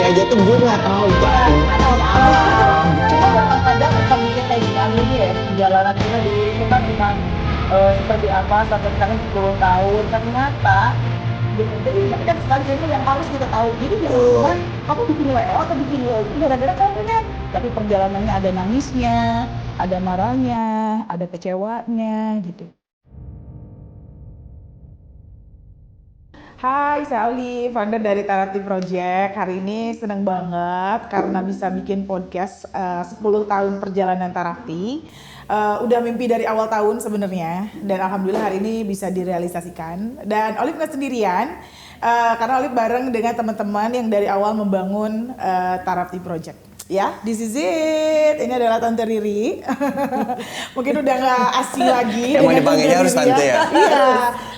aja tuh gue nggak tahu itu. Kadang kami kita ini ya perjalanan kita dulu itu kan memang seperti apa sampai sekarang 10 tahun ternyata gitu. Jadi kan selanjutnya yang harus kita tahu jadi kan kamu bikin WO atau bikin WO gara-gara kamu kan tapi perjalanannya ada nangisnya, ada marahnya, ada kecewanya gitu. Hai, saya Ali, founder dari Tarapti Project. Hari ini senang banget karena bisa bikin podcast 10 tahun perjalanan Tarapti. Udah mimpi dari awal tahun sebenarnya, dan alhamdulillah hari ini bisa direalisasikan. Dan Olive nggak sendirian, karena Olive bareng dengan teman-teman yang dari awal membangun Tarapti Project. Ya, this is it. Ini adalah Tante Riri. Mungkin udah nggak asing lagi. Yang mau dipanggilnya harus Tante ya? Iya.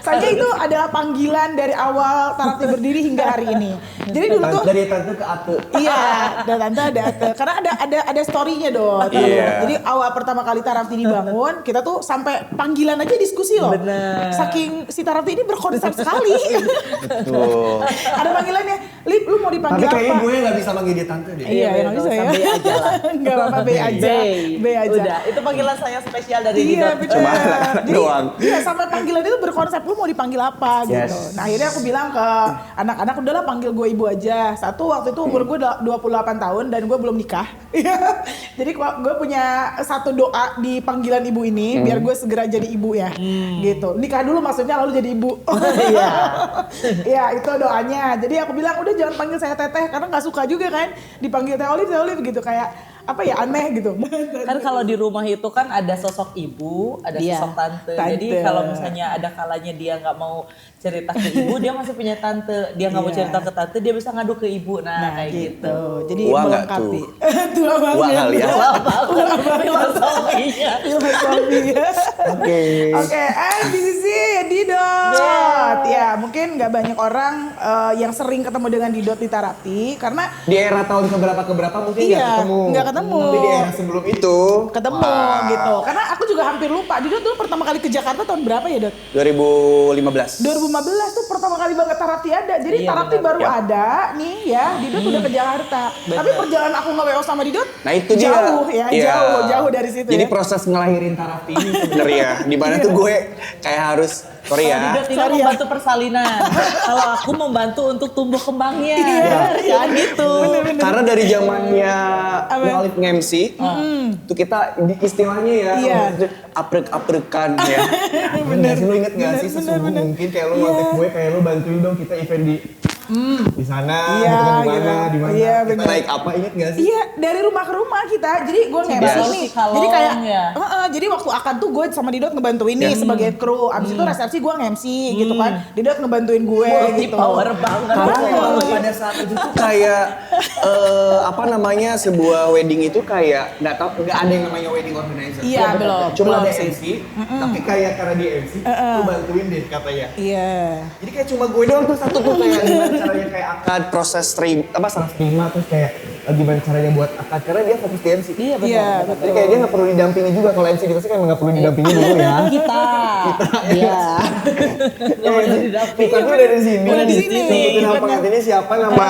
Soalnya itu adalah panggilan dari awal Tarapti berdiri hingga hari ini. Jadi dulu tuh dari Tante ke Ate. iya, ada Tante ada Ate. Karena ada story-nya dong. Iya. Jadi awal pertama kali Tarapti dibangun, kita tuh sampai panggilan aja diskusi loh. Bener. Saking si Tarapti ini berkonsep sekali. Betul. Ada panggilannya, Lip, lu mau dipanggil Tapi kayaknya apa? gue nggak bisa manggil dia Tante deh. Iya, nggak bisa ya. B aja lah. Enggak apa-apa, B aja. B aja. Udah, itu panggilan saya spesial dari Iya, Didot. betul. Cuma anak-anak Jadi, doang. iya, sampai panggilan itu berkonsep lu mau dipanggil apa Yes. gitu. Nah, akhirnya aku bilang ke anak-anak udahlah panggil gue ibu aja. Satu, waktu itu umur gue 28 tahun dan gue belum nikah. Jadi gue punya satu doa di panggilan ibu ini biar gue segera jadi ibu ya. Gitu. Nikah dulu maksudnya lalu jadi ibu. Iya. Iya, itu doanya. Jadi aku bilang udah jangan panggil saya teteh karena nggak suka juga kan dipanggil teh Olive gitu kayak apa ya aneh gitu. Kan kalau di rumah itu kan ada sosok ibu, ada Iya, sosok tante. tante. Jadi kalau misalnya ada kalanya dia nggak mau cerita ke ibu, dia masih punya tante. Dia nggak mau Iya. cerita ke tante, dia bisa ngadu ke ibu. Nah, kayak gitu. Jadi Tua nggak melengkapi. tuh? Tua banget. Tua kali ya. Filosofinya. Filosofi ya. Oke. Oke, this is it, Didot. Ya, mungkin nggak banyak orang yang sering ketemu dengan Didot di Tarapti karena Di era tahun keberapa mungkin iya, nggak ketemu. Tapi di era sebelum itu ketemu wah, gitu. Karena aku juga hampir lupa. Didot dulu pertama kali ke Jakarta tahun berapa ya, Dot? 2015. 2015 tuh pertama kali banget Tarapti ada. Jadi Iya, Tarapti benar. baru Yap. ada nih ya. Didot udah ke Jakarta. Tapi perjalanan aku nge-WO sama Didot Nah itu dia. jauh ya, Iya. jauh dari situ Jadi ya. proses ngelahirin Tarapti ini sebenarnya dimana tuh gue kayak harus sorry ya. Didot ini Sorry ya. membantu persalinan. Kalau aku membantu untuk tumbuh kembangnya. Iya, Kan gitu. Bener-bener. Karena dari zamannya Apa? Olive nge-MC, tuh kita istilahnya ya Iya. aprek-aprekan ya. Bener. Lu inget gak sih sesungguh mungkin kayak lu ngontek gue kayak lu bantuin dong kita event di sana, Iya, gitu kan, gitu. di mana, Iya, kita bener. naik apa inget gak sih? Iya, dari rumah ke rumah kita. Jadi gue nge-MC Cibalong, nih. Cikalong, Jadi kayak, ya. jadi waktu akad tuh gue sama Didot ngebantuin nih sebagai kru. Abis itu resepsi gue nge-MC gitu kan. Didot ngebantuin gue gitu. Power banget. Karena memang pada saat itu tuh kayak apa namanya sebuah wedding itu kayak nggak ada yang namanya wedding organizer. Iya, belum. Cuma belum ada sih. MC, tapi kayak karena dia MC, lu bantuin deh katanya. Iya. Jadi kayak cuma gue doang tuh satu tuh kayak gimana caranya kayak akad proses serah terima terus kayak gimana caranya buat akad karena dia fokus di MC. Iya benar. Iya, Jadi kayak dia nggak perlu didampingi juga kalau MC gitu sih kayak nggak perlu didampingi dulu ya. Kita. Iya. Nggak boleh didampingi. Bukannya udah di sini. Udah di sini. Sebutin nama pengantinnya siapa, nama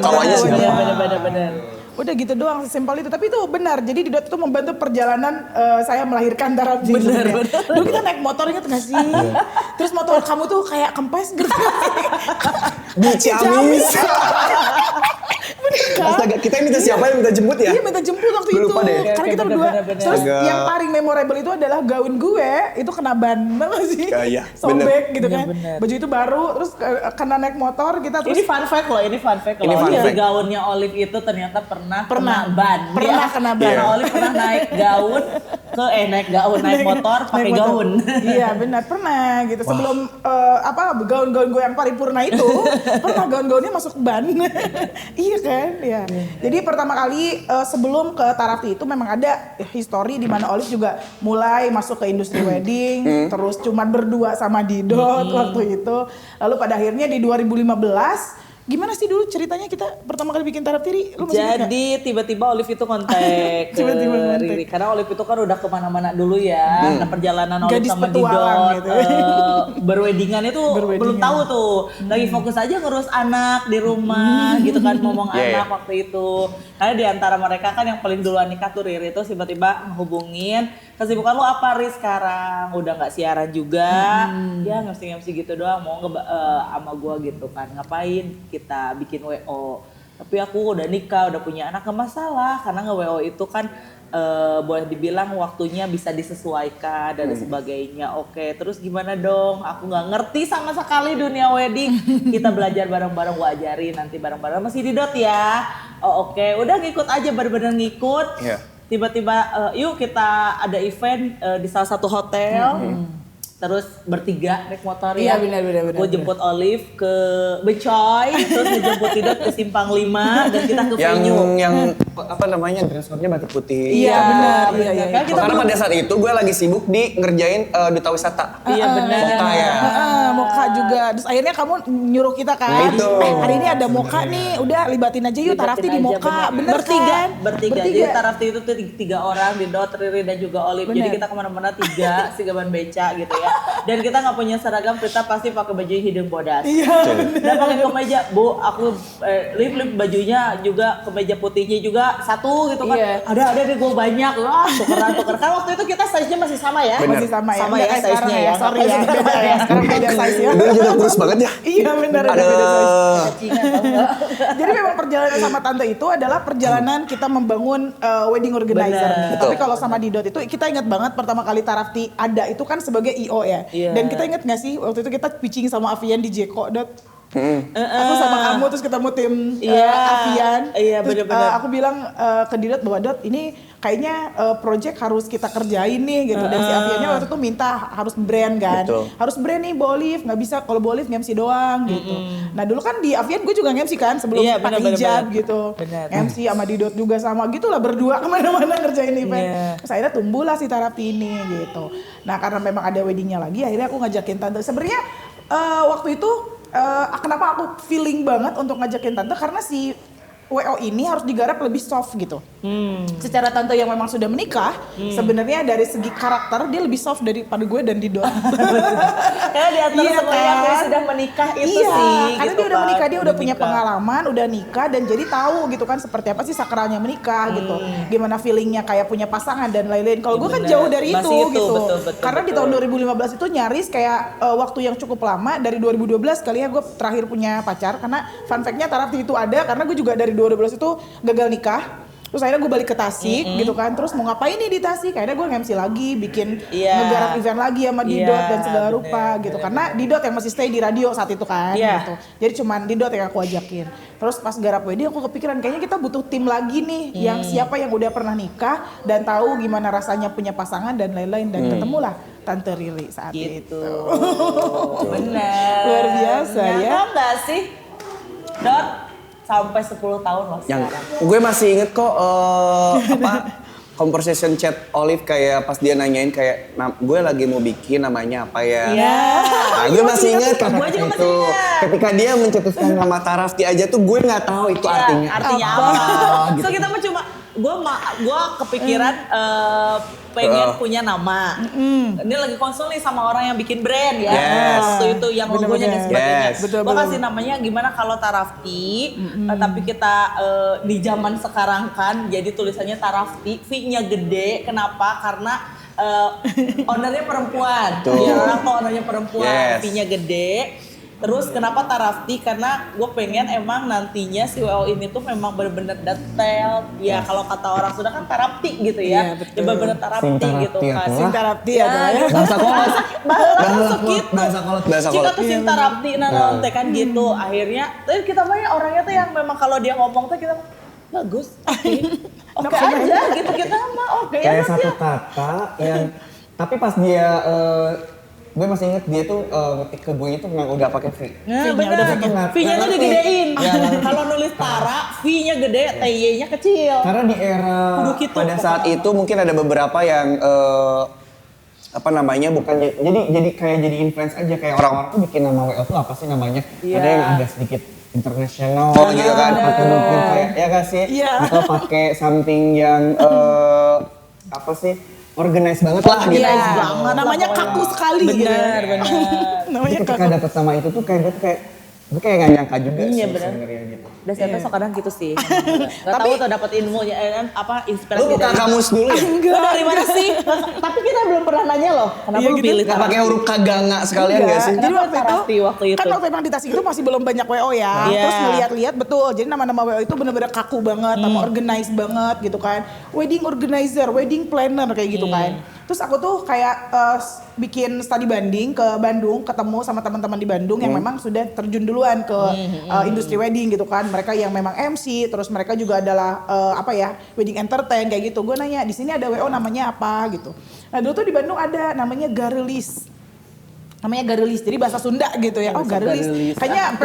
kawannya Benar, siapa. Benar. Udah gitu doang, sesimpel itu. Tapi itu benar. Jadi Didot itu membantu perjalanan saya melahirkan Tarapti. Benar. Dulu kita naik motor inget nggak sih? Terus motor kamu tuh kayak kempes gitu. Di Ciamis. Bener kan? Astaga, kita ini minta siapa yang minta jemput ya? Iya minta jemput waktu Gue itu. lupa deh. Karena Oke, kita bener, berdua. bener. Terus Agak- yang paling memorable itu adalah gaun gue itu kena ban, tau sih? Iya, Sobek bener. gitu kan. Iya, bener. Baju itu baru, terus kena naik motor kita terus Ini fun fact loh, ini fun fact loh. Ini fun Jadi fact. gaunnya Olive itu ternyata pernah Pernah. kena ban. Pernah Dia- kena ban. Karena Olive pernah naik gaun naik motor pakai naik motor. gaun. Iya benar pernah gitu. Sebelum gaun-gaun gue yang paripurna itu pernah gaun-gaunnya masuk ban. Iya kan? Iya. Jadi pertama kali sebelum ke Tarapti itu memang ada histori di mana Olive juga mulai masuk ke industri wedding, terus cuma berdua sama Didot waktu itu. Lalu pada akhirnya di 2015 Gimana sih dulu ceritanya kita pertama kali bikin Taraf Tiri? Lu masih ingat nggak? Jadi tiba-tiba Olive itu kontak ke Tiba-tiba kontak. Riri. Karena Olive itu kan udah kemana-mana dulu ya. Nah perjalanan Olive Gadis sama petualang Didot gitu. berweddingan itu belum tahu tuh. Lagi fokus aja ngurus anak di rumah gitu kan. Ngomong Iya, anak waktu itu. Karena di antara mereka kan yang paling duluan nikah tuh Riri itu tiba-tiba menghubungin. Kesibukan lu apa Ri sekarang? Udah gak siaran juga. Ya ngemsi-ngemsi gitu doang. Mau sama gua gitu kan. Ngapain kita bikin WO. Tapi aku udah nikah, udah punya anak, gak masalah. Karena nge-WO itu kan boleh dibilang waktunya bisa disesuaikan dan sebagainya. Oke, terus gimana dong? Aku gak ngerti sama sekali dunia wedding. Kita belajar bareng-bareng, gua ajarin nanti bareng-bareng. Masih Didot ya? Oh oke, udah ngikut aja, bener-bener ngikut. Iya. Tiba-tiba yuk kita ada event di salah satu hotel. Terus bertiga naik motor Iya, ya. benar. Gue jemput Olive ke Becoy, terus ngejemput Didot ke Simpang 5 dan kita ke venue. Yang apa namanya dress code-nya batik putih. Iya, benar. Iya. Kan kita Karena pada saat itu gue lagi sibuk di ngerjain duta wisata. Iya benar. Moka ya. Moka juga. Terus akhirnya kamu nyuruh kita kan. Itu. Hari ini ada Moka nih. Udah libatin aja yuk Tarafti di Moka. Bener bertiga, kan? bertiga. Jadi Tarafti itu tuh 3 orang, Didot, Riri dan juga Olive. Jadi Bener. kita kemana-mana 3 si gaban beca gitu ya. Dan kita nggak punya seragam, kita pasti pakai baju hidung bodas. Iya. Dan pakai kemeja, Bu, aku lip bajunya juga kemeja putihnya juga satu gitu kan. Iya. Ada deh gue banyak. Wah, tukeran. Kan waktu itu kita size-nya masih sama ya. Bener. Masih sama ya. Sama Enggak ya kayak sekarang size-nya ya. ya. Sorry ya. Beda ya. Sekarang beda size ya. Dulu juga kurus banget ya. Iya benar. Ada. Beda size. Cacingan, tau nggak? Jadi memang perjalanan sama Tante itu adalah perjalanan kita membangun wedding organizer Bener. nih. Betul. Tapi kalau sama Didot itu kita ingat banget pertama kali Tarafti ada itu kan sebagai IO ya. Iya. Dan kita ingat nggak sih waktu itu kita pitching sama Avian di Jeko Dot. Aku sama kamu terus ketemu tim Iya. Avian. Iya, Terus, bener-bener. aku bilang ke Didot bahwa Dot ini kayaknya project harus kita kerjain nih gitu. Dan si Aviannya waktu itu minta harus brand kan. Betul. Harus brand nih Bolif, nggak bisa kalau Bolif MC doang gitu. Nah dulu kan di Avian gue juga MC kan sebelum Iya, pakai bener, hijab bener. gitu. Bener. MC sama Didot juga sama gitu lah berdua kemana-mana ngerjain event. Iya. Terus akhirnya tumbuhlah si Tarafti ini gitu. Nah karena memang ada weddingnya lagi akhirnya aku ngajakin Tante. Sebenarnya waktu itu kenapa aku feeling banget untuk ngajakin Tante karena si WO ini harus digarap lebih soft gitu. Secara Tante yang memang sudah menikah, sebenarnya dari segi karakter dia lebih soft daripada gue dan Didot. Karena di antara Iya semua yang kan? sudah menikah itu Iya, sih. karena gitu dia udah kan. menikah, dia udah punya nikah. pengalaman, udah nikah dan jadi tahu gitu kan seperti apa sih sakralnya menikah gitu. Gimana feelingnya kayak punya pasangan dan lain-lain. Kalau gue kan Bener. jauh dari Masih itu itu, gitu. betul, Karena di betul. tahun 2015 itu nyaris kayak waktu yang cukup lama dari 2012 kali ya gue terakhir punya pacar karena fun fact-nya Tarafti itu ada karena gue juga dari 2012 itu gagal nikah. Terus akhirnya gue balik ke Tasik gitu kan. Terus mau ngapain nih di Tasik? Akhirnya gue nge-MC lagi, bikin Iya. ngegarap event lagi sama Didot Iya, dan segala bener, rupa gitu. bener. Karena Didot yang masih stay di radio saat itu kan Iya. gitu. Jadi cuman Didot yang aku ajakin. Terus pas garap wedding aku kepikiran kayaknya kita butuh tim lagi nih yang siapa yang udah pernah nikah dan tahu gimana rasanya punya pasangan dan lain-lain dan ketemulah Tante Riri saat Gitu. itu. Bener. Luar biasa ya. Nyangka nggak sih? Dot sampai 10 tahun loh Yang sekarang. gue masih inget kok apa conversation chat Olive kayak pas dia nanyain kayak gue lagi mau bikin namanya apa ya. Iya. Nah, gue masih inget Gue kata juga masih itu. ingat. Ketika dia mencetuskan nama Tarafti aja tuh gue nggak tahu itu Iya, artinya apa? gitu. So kita mah cuma gue kepikiran pengen punya nama. Ini lagi konsul nih sama orang yang bikin brand ya. Yes. Waktu itu yang logonya dan sebagainya. Yes. Betul, Gue betul. kasih namanya gimana kalau Tarafti, tapi kita di zaman sekarang kan jadi tulisannya Tarafti, V-nya gede. Kenapa? Karena ownernya perempuan. Tuh. Ya orang tuh ownernya perempuan, Yes. V-nya gede. Terus kenapa Tarafti? Karena gue pengen emang nantinya si WO ini tuh memang bener-bener detail. Ya kalau kata orang sudah kan Tarafti gitu Iya, ya. betul. Ya bener-bener Tarafti Sing gitu Tarafti kan. atuh. Sing Tarafti Ya, adalah ya. Bahasa kolot. Bahasa kolot. Bahasa Jika kolot. tuh Sing Tarafti naon teh kan gitu. Akhirnya tapi kita mah ya orangnya tuh yang memang kalau dia ngomong tuh kita bagus. Oke aja gitu kita mah oke ya. Kayak satu kata yang tapi pas dia gue masih inget dia tuh ngetik ke gue itu memang udah pakai V. Nah, V-nya bener. udah V-nya tuh ngerti. digedein. Ya, ngerti. Kalau nulis Tara, V-nya gede, TY-nya kecil. Karena di era Kudu gitu. pada saat itu mungkin ada beberapa yang apa namanya bukan jadi kayak jadi influence aja kayak orang-orang tuh bikin nama WO tuh apa sih namanya? Iya. Ada yang agak sedikit internasional gitu kan, atau mungkin kayak ya gak sih, atau pakai something yang apa sih, organize banget lah gitu. Banget. Namanya kaku sekali. Benar. Namanya Jadi ketika dapet sama itu tuh kayak gue kayak gak nyangka juga sih sebenarnya gitu. Dan saya tuh kadang gitu sih. Gak tahu tuh dapat ilmunya inspirasi. Lu buka kamus dulu ya? Lu dari mana sih? Tapi kita belum pernah nanya loh. Kenapa lu pilih Gak pakai huruf kaganga sekalian gak sih? Jadi waktu waktu itu. kan waktu emang di Tasik itu masih belum banyak WO ya. Terus ngeliat-liat betul. Jadi nama-nama WO itu bener-bener kaku banget, sama organize banget gitu kan. Wedding organizer, wedding planner kayak gitu kan. Terus aku tuh kayak bikin studi banding ke Bandung, ketemu sama teman-teman di Bandung yang memang sudah terjun duluan ke industri wedding gitu kan. Mereka yang memang MC, terus mereka juga adalah wedding entertain kayak gitu. Gue nanya, di sini ada WO namanya apa gitu. Nah dulu tuh di Bandung ada namanya Garelis. Jadi bahasa Sunda gitu ya. Oh Garelis. Kayaknya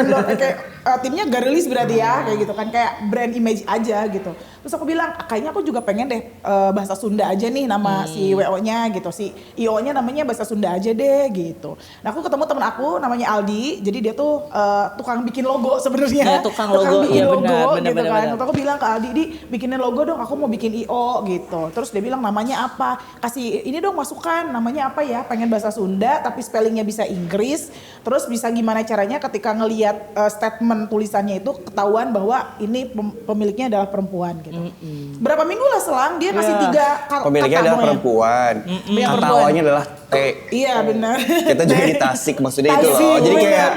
timnya Garelis berarti ya kayak gitu kan, kayak brand image aja gitu. Terus aku bilang kayaknya aku juga pengen deh bahasa Sunda aja nih nama si WO-nya gitu, si IO-nya namanya bahasa Sunda aja deh gitu. Nah aku ketemu temen aku namanya Aldi, jadi dia tuh tukang bikin logo sebenarnya. Tukang logo, bikin iya logo benar, gitu kan. benar. Terus aku bilang ke Aldi, "Di, bikinin logo dong, aku mau bikin IO gitu." Terus dia bilang namanya apa? Kasih ini dong masukan, namanya apa ya? Pengen bahasa Sunda tapi spellingnya bisa Inggris. Terus bisa gimana caranya ketika ngelihat statement tulisannya itu ketahuan bahwa ini pemiliknya adalah perempuan gitu. Berapa minggu lah selang dia kasih 3 kata. Pemiliknya adalah perempuan, kata awalnya adalah T. Iya benar. Kita juga di Tasik maksudnya itu loh. Jadi kayak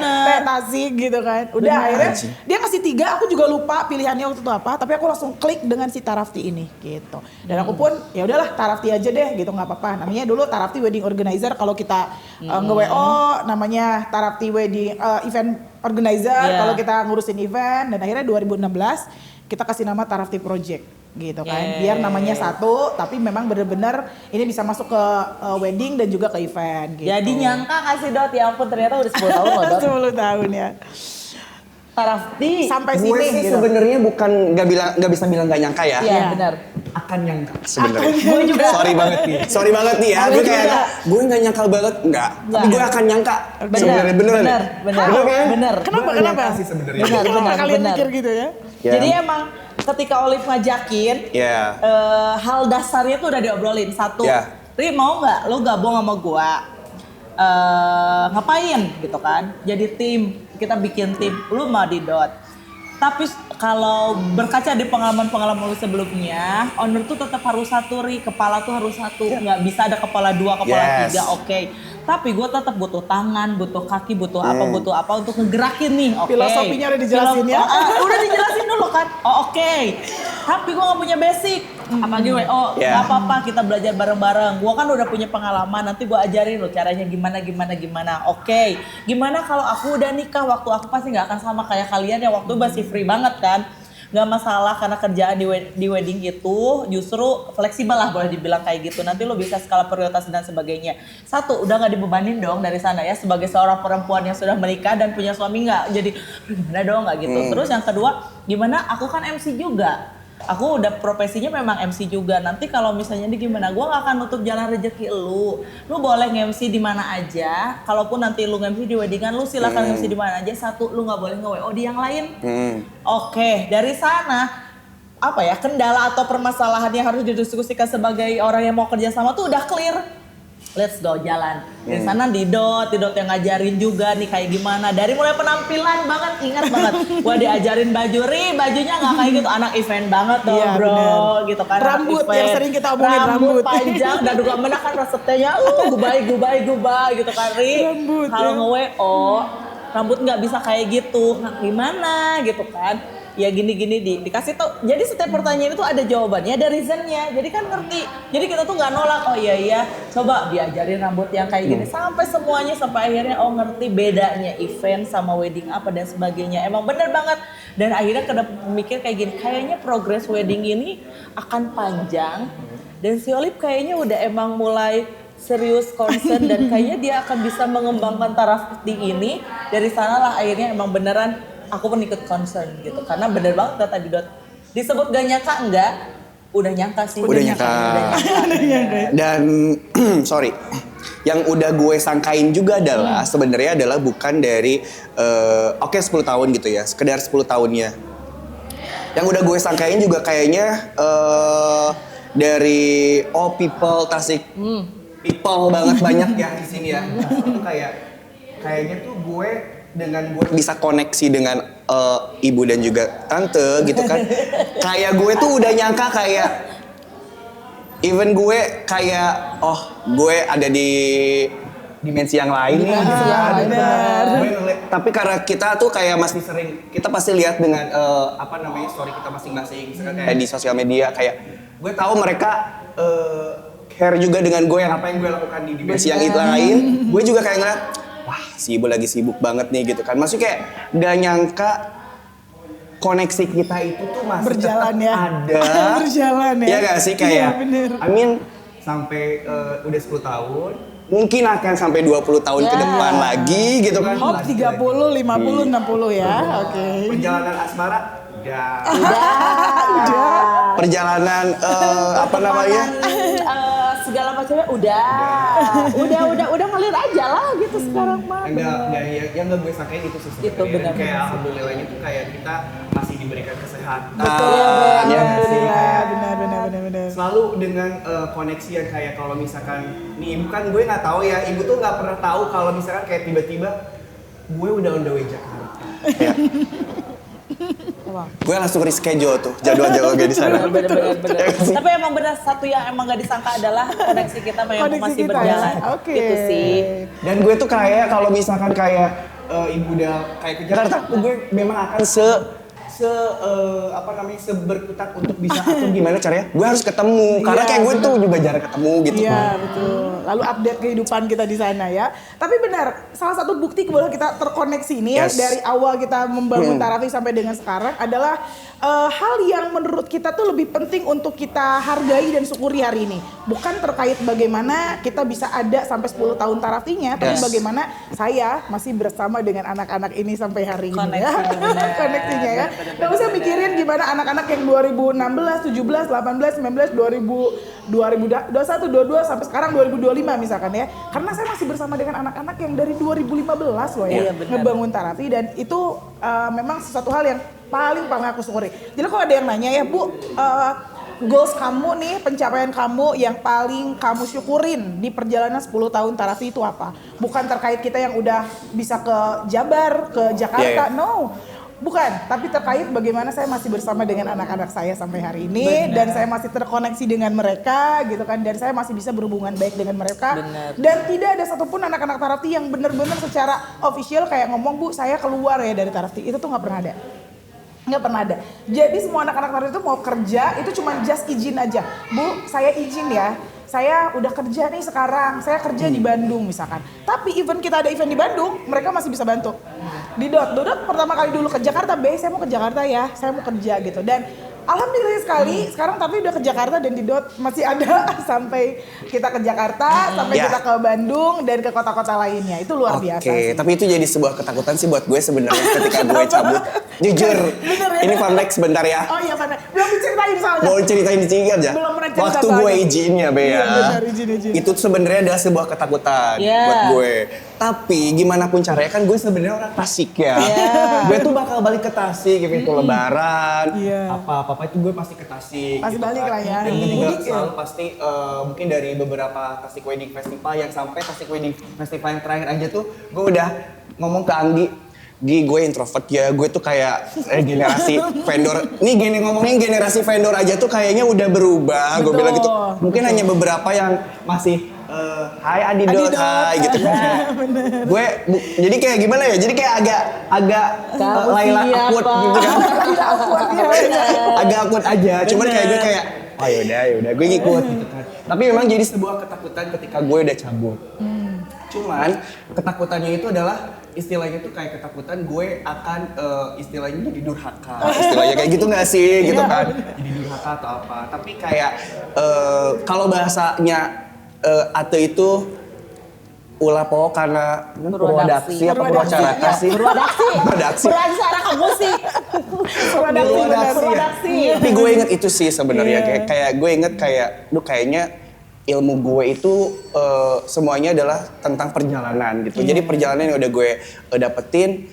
Tasik gitu kan. Udah akhirnya dia kasih 3, aku juga lupa pilihannya waktu itu apa, tapi aku langsung klik dengan si Tarafti ini gitu. Dan aku pun ya udahlah Tarafti aja deh gitu, nggak apa-apa. Namanya dulu Tarafti Wedding Organizer, kalau kita nge-WO namanya Tarafti Wedding Event Organizer kalau kita ngurusin event. Dan akhirnya 2016 kita kasih nama Tarafti Project gitu kan, biar namanya satu tapi memang bener-bener ini bisa masuk ke wedding dan juga ke event gitu. Jadi nyangka gak sih Dot, ya ampun ternyata udah 10 tahun loh Dot. 10 tahun ya. Tarafti Sampai gue sini sih gitu. sebenarnya bukan nggak bisa bilang nggak nyangka ya. Iya benar. Akan nyangka sebenarnya. Gue juga. Sorry banget nih ya. Gue kayak gue nggak nyangka banget nggak. Tapi gue akan nyangka. Sebenarnya beneran. Bener. Kenapa? sih sebenarnya. Kenapa kalian mikir gitu ya? Jadi emang ketika Olive ngajakin, hal dasarnya tuh udah diobrolin. Satu, Ri mau nggak lo gabung sama gua? Ngapain gitu kan? Jadi tim, kita bikin tim. Lu mau di Dot. Tapi kalau berkaca di pengalaman-pengalaman lu sebelumnya, owner tuh tetap harus satu, Ri. Kepala tuh harus satu. Nggak bisa ada kepala 2, kepala 3, oke. Tapi gue tetap butuh tangan, butuh kaki, butuh apa untuk ngegerakin nih, oke. Filosofinya udah dijelasin ya? Udah dijelasin dulu kan, oke. Tapi gue gak punya basic, apalagi WO, gak apa-apa kita belajar bareng-bareng. Gue kan udah punya pengalaman, nanti gue ajarin lo caranya gimana. Oke. Gimana kalau aku udah nikah, waktu aku pasti gak akan sama kayak kalian yang waktu masih free banget kan. Gak masalah karena kerjaan di wedding itu justru fleksibel lah boleh dibilang kayak gitu. Nanti lo bisa skala prioritas dan sebagainya. Satu, udah gak dibebanin dong dari sana ya sebagai seorang perempuan yang sudah menikah dan punya suami gak jadi gimana dong gak gitu. Terus yang kedua, gimana aku kan MC juga. Aku udah profesinya memang MC juga. Nanti kalau misalnya ini gimana, gue gak akan nutup jalan rezeki lu. Lu boleh nge-MC di mana aja. Kalaupun nanti lu nge-MC di weddingan, lu silakan nge-MC di mana aja. Satu, lu gak boleh nge-WO di yang lain. Oke, dari sana apa ya, kendala atau permasalahan yang harus didiskusikan sebagai orang yang mau kerja sama tuh udah clear. Let's go, jalan. Di sana di Dot yang ngajarin juga nih kayak gimana. Dari mulai penampilan banget, ingat banget. Gua diajarin baju, bajunya nggak kayak gitu, anak event banget dong bro, bener. Gitu kan. Rambut yang sering kita omongin, rambut panjang dan juga mana kan resepnya, gubay gitu kan Kalau nge-WO, rambut nggak bisa kayak gitu, gimana gitu kan. Ya gini dikasih tau. Jadi setiap pertanyaan itu ada jawabannya, ada reasonnya. Jadi kan ngerti. Jadi kita tuh nggak nolak. Oh iya, coba diajarin rambut yang kayak gini sampai semuanya, sampai akhirnya akhirnya bedanya event sama wedding apa dan sebagainya. Emang bener banget. Dan akhirnya mikir kayak gini. Kayaknya progres wedding ini akan panjang. Dan si Olive kayaknya udah emang mulai serius concern dan kayaknya dia akan bisa mengembangkan Tarafti ini. Dari sanalah akhirnya emang beneran aku pun ikut concern gitu, karena bener banget tadi Dot disebut gak nyangka udah nyangka sih. Udah nyangka. Dan sorry, yang udah gue sangkain juga adalah sebenarnya adalah bukan dari 10 tahun gitu ya, sekedar 10 tahunnya. Yang udah gue sangkain juga kayaknya dari people Tasik. People banget banyak ya di sini ya. Itu kayaknya tuh gue dengan gue bisa koneksi dengan ibu dan juga tante gitu kan. Kayak gue tuh udah nyangka kayak even gue kayak gue ada di dimensi yang lain nih gitu kan. Tapi karena kita tuh kayak masih sering, kita pasti lihat dengan story kita masing-masing, misalkan kayak di sosial media, kayak gue tahu mereka care juga dengan gue yang apa yang gue lakukan di dimensi yang itu lain. Gue juga kayak ngeliat, wah si ibu lagi sibuk banget nih gitu kan. Maksudnya kayak gak nyangka koneksi kita itu tuh masih berjalan ya. Ada. Berjalan ya. Iya gak sih kayak, bener. Sampai udah 10 tahun, mungkin akan sampai 20 tahun ke depan lagi gitu kan. Hop 30, 50, 60 ya. Oke. Perjalanan asmara udah. Udah. Perjalanan Segala macamnya udah ngalir aja lah gitu sekarang mah. Yang gue sangkain itu sih sebenarnya. Itu benar. Kayak alhamdulillahnya tuh kayak kita masih diberikan kesehatan. Betul. Ya nggak sih? Benar. Selalu dengan koneksi yang kayak kalau misalkan nih ibu kan gue nggak tahu ya, ibu tuh nggak pernah tahu kalau misalkan kayak tiba-tiba gue udah on the way Jakarta. Ya. Gue langsung reschedule tuh jadwal-jadwal gue di sana. Bener. Tapi emang benar satu yang emang gak disangka adalah koneksi kita memang masih berjalan. Oke. Gitu sih. Dan gue tuh kayak kalau misalkan kayak ibu udah kayak ke Jakarta, gue memang akan seberkutat untuk bisa atau gimana caranya gue harus ketemu karena kayak gue tuh juga jarang ketemu gitu. Iya betul. Lalu update kehidupan kita di sana ya. Tapi benar, salah satu bukti bahwa kita terkoneksi ini ya dari awal kita membangun Tarafi sampai dengan sekarang adalah hal yang menurut kita tuh lebih penting untuk kita hargai dan syukuri hari ini. Bukan terkait bagaimana kita bisa ada sampai 10 tahun Tarafinya, tapi bagaimana saya masih bersama dengan anak-anak ini sampai hari ini ya. Koneksinya ya. Gak usah mikirin gimana anak-anak yang 2016, 17, 18, 19, 2021, 22 sampai sekarang 2025 misalkan ya. Karena saya masih bersama dengan anak-anak yang dari 2015 loh ya. Ngebangun Tarafi dan itu memang sesuatu hal yang paling aku syukuri. Jadi kalau ada yang nanya ya Bu, goals kamu nih, pencapaian kamu yang paling kamu syukurin di perjalanan 10 tahun Tarafi itu apa? Bukan terkait kita yang udah bisa ke Jabar, ke Jakarta, no. Bukan, tapi terkait bagaimana saya masih bersama dengan anak-anak saya sampai hari ini. Dan saya masih terkoneksi dengan mereka gitu kan, dan saya masih bisa berhubungan baik dengan mereka. Dan tidak ada satupun anak-anak Tarafi yang benar-benar secara official kayak ngomong, Bu saya keluar ya dari Tarafi, itu tuh nggak pernah ada. Nggak pernah ada. Jadi semua anak-anak Tarafi itu mau kerja itu cuma just izin aja. Bu saya izin ya, saya udah kerja nih sekarang, saya kerja di Bandung misalkan. Tapi even kita ada event di Bandung, mereka masih bisa bantu. Di Dodot pertama kali dulu ke Jakarta, saya mau ke Jakarta ya, saya mau kerja gitu. Dan alhamdulillah sekali, sekarang tapi udah ke Jakarta dan di Dodot masih ada sampai kita ke Jakarta, sampai kita ke Bandung dan ke kota-kota lainnya. Itu luar biasa sih. Tapi itu jadi sebuah ketakutan sih buat gue sebenarnya ketika gue cabut. Jujur, ini fun fact sebentar ya. Oh iya benar, belum diceritain soalnya. Mau ceritain di sini aja. Belum pernah cerita Waktu soalnya. gue izinnya Bea. Iya benar, izin. Itu sebenarnya adalah sebuah ketakutan buat gue. Tapi gimana pun caranya kan gue sebenarnya orang Tasik ya. Gue tuh bakal balik ke Tasik gitu Lebaran. Apa itu gue pasti ke Tasik. Pasti gitu balik kan. lah ya. Dan gue juga selalu pasti mungkin dari beberapa Tasik Wedding Festival yang sampai Tasik Wedding Festival yang terakhir aja tuh gue udah ngomong ke Anggi, gue introvert ya, gue tuh kayak generasi vendor. Nih ngomongin generasi vendor aja tuh kayaknya udah berubah. Gue bilang gitu. Mungkin hanya beberapa yang masih hai Adidot, hai gitu kan. Jadi kayak gimana ya? Jadi kayak agak Laila awkward gitu kan. Agak awkward aja. Cuman kayak gue kayak oh yaudah gue ngikut gitu kan. Tapi memang jadi sebuah ketakutan ketika gue udah cabut. Cuman ketakutannya itu adalah istilahnya tuh kayak ketakutan gue akan istilahnya jadi durhaka. Istilahnya kayak gitu gak sih gitu kan. Jadi durhaka atau apa. Tapi kayak kalau bahasanya ate itu ulah po karena purwadaksi apa purwacaraka sih? Purwadaksi. Purwacaraka kamu sih. Purwadaksi. Tapi gue inget itu sih sebenarnya kayak gue inget kayak kayaknya ilmu gue itu semuanya adalah tentang perjalanan gitu. Jadi perjalanan yang udah gue dapetin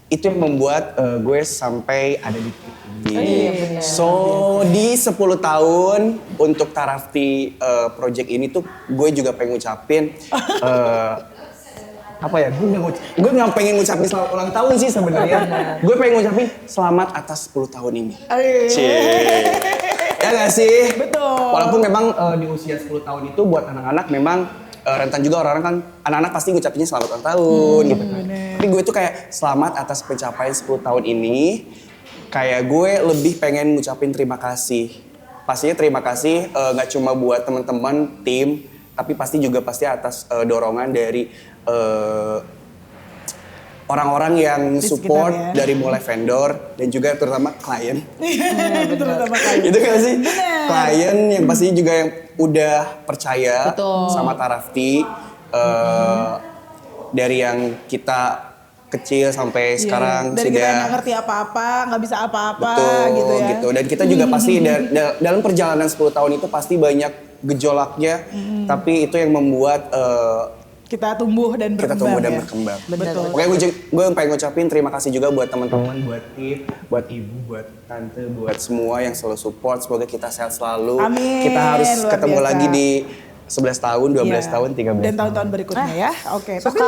itu yang membuat gue sampai ada di titik ini. So di 10 tahun untuk Tarafti project ini tuh gue juga pengen ngucapin apa ya? Gue nggak pengen ngucapin selamat ulang tahun sih sebenarnya. Gue pengen ngucapin selamat atas 10 tahun ini. Cie. Ya nggak sih? Betul. Walaupun memang di usia 10 tahun itu buat anak-anak memang rentan juga orang-orang kan anak-anak pasti ngucapinnya selamat ulang tahun gitu kan. Tapi gue tuh kayak selamat atas pencapaian 10 tahun ini. Kayak gue lebih pengen ngucapin terima kasih. Pastinya terima kasih nggak cuma buat teman-teman tim, tapi pasti juga pasti atas dorongan dari orang-orang yang support dari mulai vendor dan juga terutama klien. Terutama klien. Itu kan sih? Bener. Klien yang pasti juga yang udah percaya sama Tarafti. Dari yang kita kecil sampai sekarang dari sudah kita nggak ngerti apa-apa, nggak bisa apa-apa betul, gitu ya. Dan kita juga pasti dalam perjalanan 10 tahun itu pasti banyak gejolaknya, tapi itu yang membuat Kita tumbuh dan berkembang. kita tumbuh dan ya. berkembang. Betul. Pokoknya gue pengen ngucapin terima kasih juga buat teman-teman, buat tim, buat ibu, buat tante, buat semua yang selalu support. Semoga kita sehat selalu. Amin, Kita harus luar ketemu biasa. lagi di 11 tahun, 12 Iya. tahun, 13 Dan tahun-tahun berikutnya ya. Oke. Tapi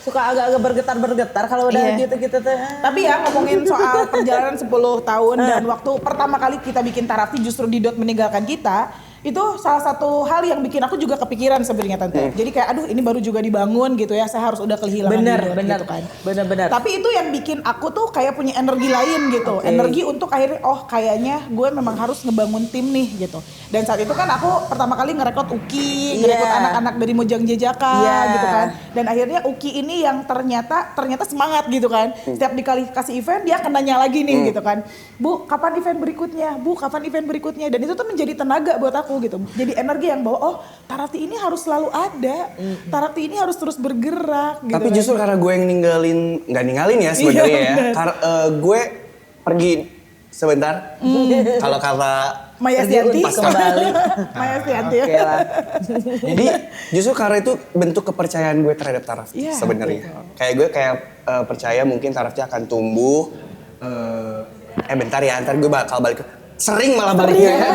Suka agak-agak bergetar-bergetar kalau udah Iya. gitu-gitu tuh. Tapi ya ngomongin soal perjalanan 10 tahun dan waktu pertama kali kita bikin Tarafti justru Didot meninggalkan kita, itu salah satu hal yang bikin aku juga kepikiran sebenarnya Tante. Jadi kayak aduh ini baru juga dibangun gitu ya, saya harus udah kehilangan Didot gitu kan. Bener. Tapi itu yang bikin aku tuh kayak punya energi lain gitu. Energi untuk akhirnya kayaknya gue memang harus ngebangun tim nih gitu. Dan saat itu kan aku pertama kali ngerekrut Uki, ngerekrut anak-anak dari Mojang Jejaka gitu kan. Dan akhirnya Uki ini yang ternyata semangat gitu kan. Setiap dikali kasih event dia akan nanya lagi nih gitu kan. Bu, kapan event berikutnya? Bu, kapan event berikutnya? Dan itu tuh menjadi tenaga buat aku gitu. Jadi energi yang bahwa Tarafti ini harus selalu ada. Tarafti ini harus terus bergerak gitu. Tapi kan. justru karena gue yang nggak ninggalin ya sebenarnya Iya, ya. bener. Karena gue pergi sebentar. Kalau kata Maya Stianti pas kembali. Maya Stianti. Oke lah. jadi justru karena itu bentuk kepercayaan gue terhadap Tarafti Iya, sebenarnya. Kayak gue percaya mungkin Tarafti akan tumbuh. Bentar ya, ntar gue bakal balik. Sering malah baliknya ya.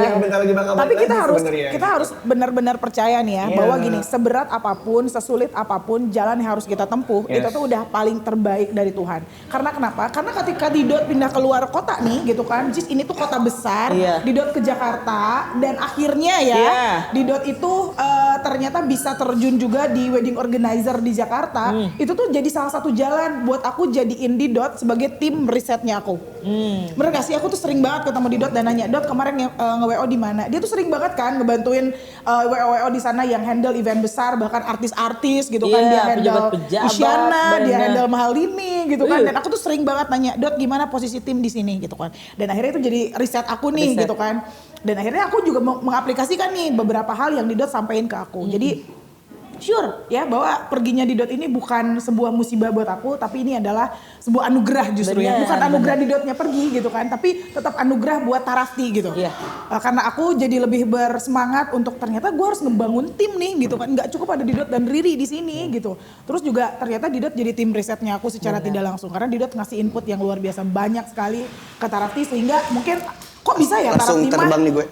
Jangan bentar lagi bakal Tapi balik kita lagi harus sebenarnya. kita harus benar-benar percaya nih ya Iya. bahwa gini, seberat apapun, sesulit apapun jalan yang harus kita tempuh, Yes. itu tuh udah paling terbaik dari Tuhan. Karena kenapa? Karena ketika Didot pindah keluar kota nih gitu kan, Jis ini tuh kota besar, Iya. Didot ke Jakarta dan akhirnya ya Iya. Didot itu ternyata bisa terjun juga di wedding organizer di Jakarta. Itu tuh jadi salah satu jalan buat aku jadiin Didot sebagai tim risetnya aku. Bener gak sih? Aku tuh sering banget ketemu Didot dan nanya, Dot kemarin nge-WO di mana? Dia tuh sering banget kan ngebantuin WO di sana yang handle event besar, bahkan artis-artis gitu kan. Iya, Dia handle pejabat-pejabat, Isyana, dia bener. handle Mahalini gitu kan. Dan aku tuh sering banget nanya, Dot gimana posisi tim di sini gitu kan. Dan akhirnya itu jadi riset aku nih gitu kan. Dan akhirnya aku juga mengaplikasikan nih beberapa hal yang Didot sampein ke aku. Jadi sure ya bahwa perginya Didot ini bukan sebuah musibah buat aku, tapi ini adalah sebuah anugerah justru ya. Bukan anugerah Didotnya pergi gitu kan, tapi tetap anugerah buat Tarafti gitu. Iya. Karena aku jadi lebih bersemangat untuk ternyata gue harus ngebangun tim nih gitu kan. Nggak cukup ada Didot dan Riri di sini gitu. Terus juga ternyata Didot jadi tim risetnya aku secara tidak langsung. Karena Didot ngasih input yang luar biasa banyak sekali ke Tarafti sehingga mungkin kok bisa ya Langsung Tarafti terbang nih gue.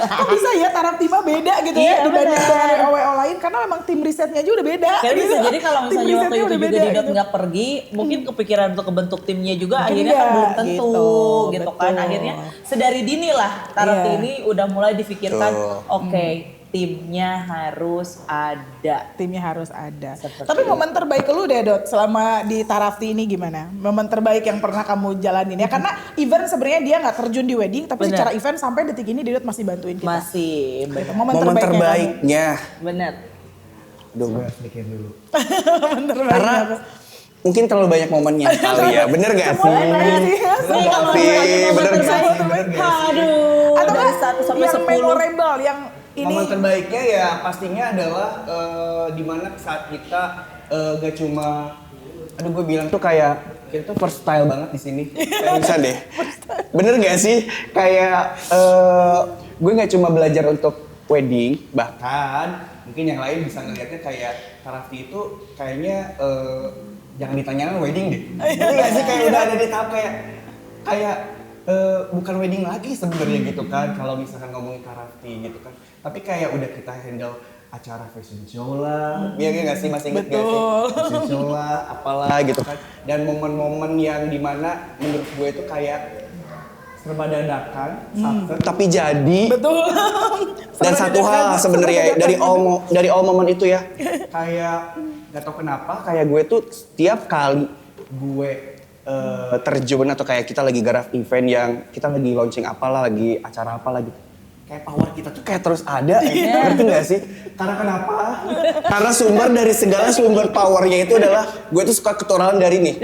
kok bisa ya Tarafti beda gitu Iya, ya dibanding benar. dengan OWO lain karena memang tim risetnya juga udah beda. Kayak bisa gitu. jadi kalau Tim misalnya waktu risetnya itu udah juga beda, Didot gitu. nggak pergi, mungkin kepikiran untuk membentuk timnya juga Mungkin akhirnya kan enggak, belum tentu gitu, gitu kan. betul. Akhirnya sedari dini lah Tarafti Iya. ini udah mulai difikirkan, Betul. oke, timnya harus ada. Timnya harus ada. Seperti Tapi itu. momen terbaik lu deh Dot selama di Tarafti ini gimana? Momen terbaik yang pernah kamu jalanin ya? Karena event sebenarnya dia nggak terjun di wedding, tapi Bener. secara event sampai detik ini Didot masih bantuin kita. Masih Gitu. bener. Momen Momen terbaiknya. terbaiknya. Bener. Duh, gue harus mikir dulu. Momen terbaiknya. Karena mungkin terlalu banyak momennya kali ya. Bener gak sih? Semuanya sih. Nih kalau Tapi lagi momen bener gak terbaik, sih? Bener gak sih? aduh, Atau dari nggak 1 sampai yang 10. memorable yang ini Momen terbaiknya ya pastinya adalah dimana saat kita gak cuma, aduh gue bilang tuh kayak kita tuh first style banget di sini. Kayak bisa deh. Bener gak sih? Kayak gue gak cuma belajar untuk wedding, bahkan mungkin yang lain bisa ngelihatnya kayak Tarafti itu kayaknya jangan ditanyakan wedding deh. Jadi nggak sih kayak udah ada di tahap kayak bukan wedding lagi sebenarnya gitu kan kalau misalkan ngomongin Tarafti gitu kan. Tapi kayak udah kita handle acara fashion show lah, iya nggak sih, masih inget nggak sih? Fashion show lah, apalah gitu kan. Dan momen-momen yang dimana menurut gue itu kayak serba dadakan, tapi jadi. Betul. Dan satu hal sebenarnya dari all momen itu ya, kayak nggak tau kenapa kayak gue tuh setiap kali gue terjun atau kayak kita lagi garap event yang kita lagi launching apalah, lagi acara apalah gitu. Kayak power kita tuh kayak terus ada, ngerti gak sih? Karena kenapa? Karena dari segala sumber powernya itu adalah gue tuh suka ketularan dari nih.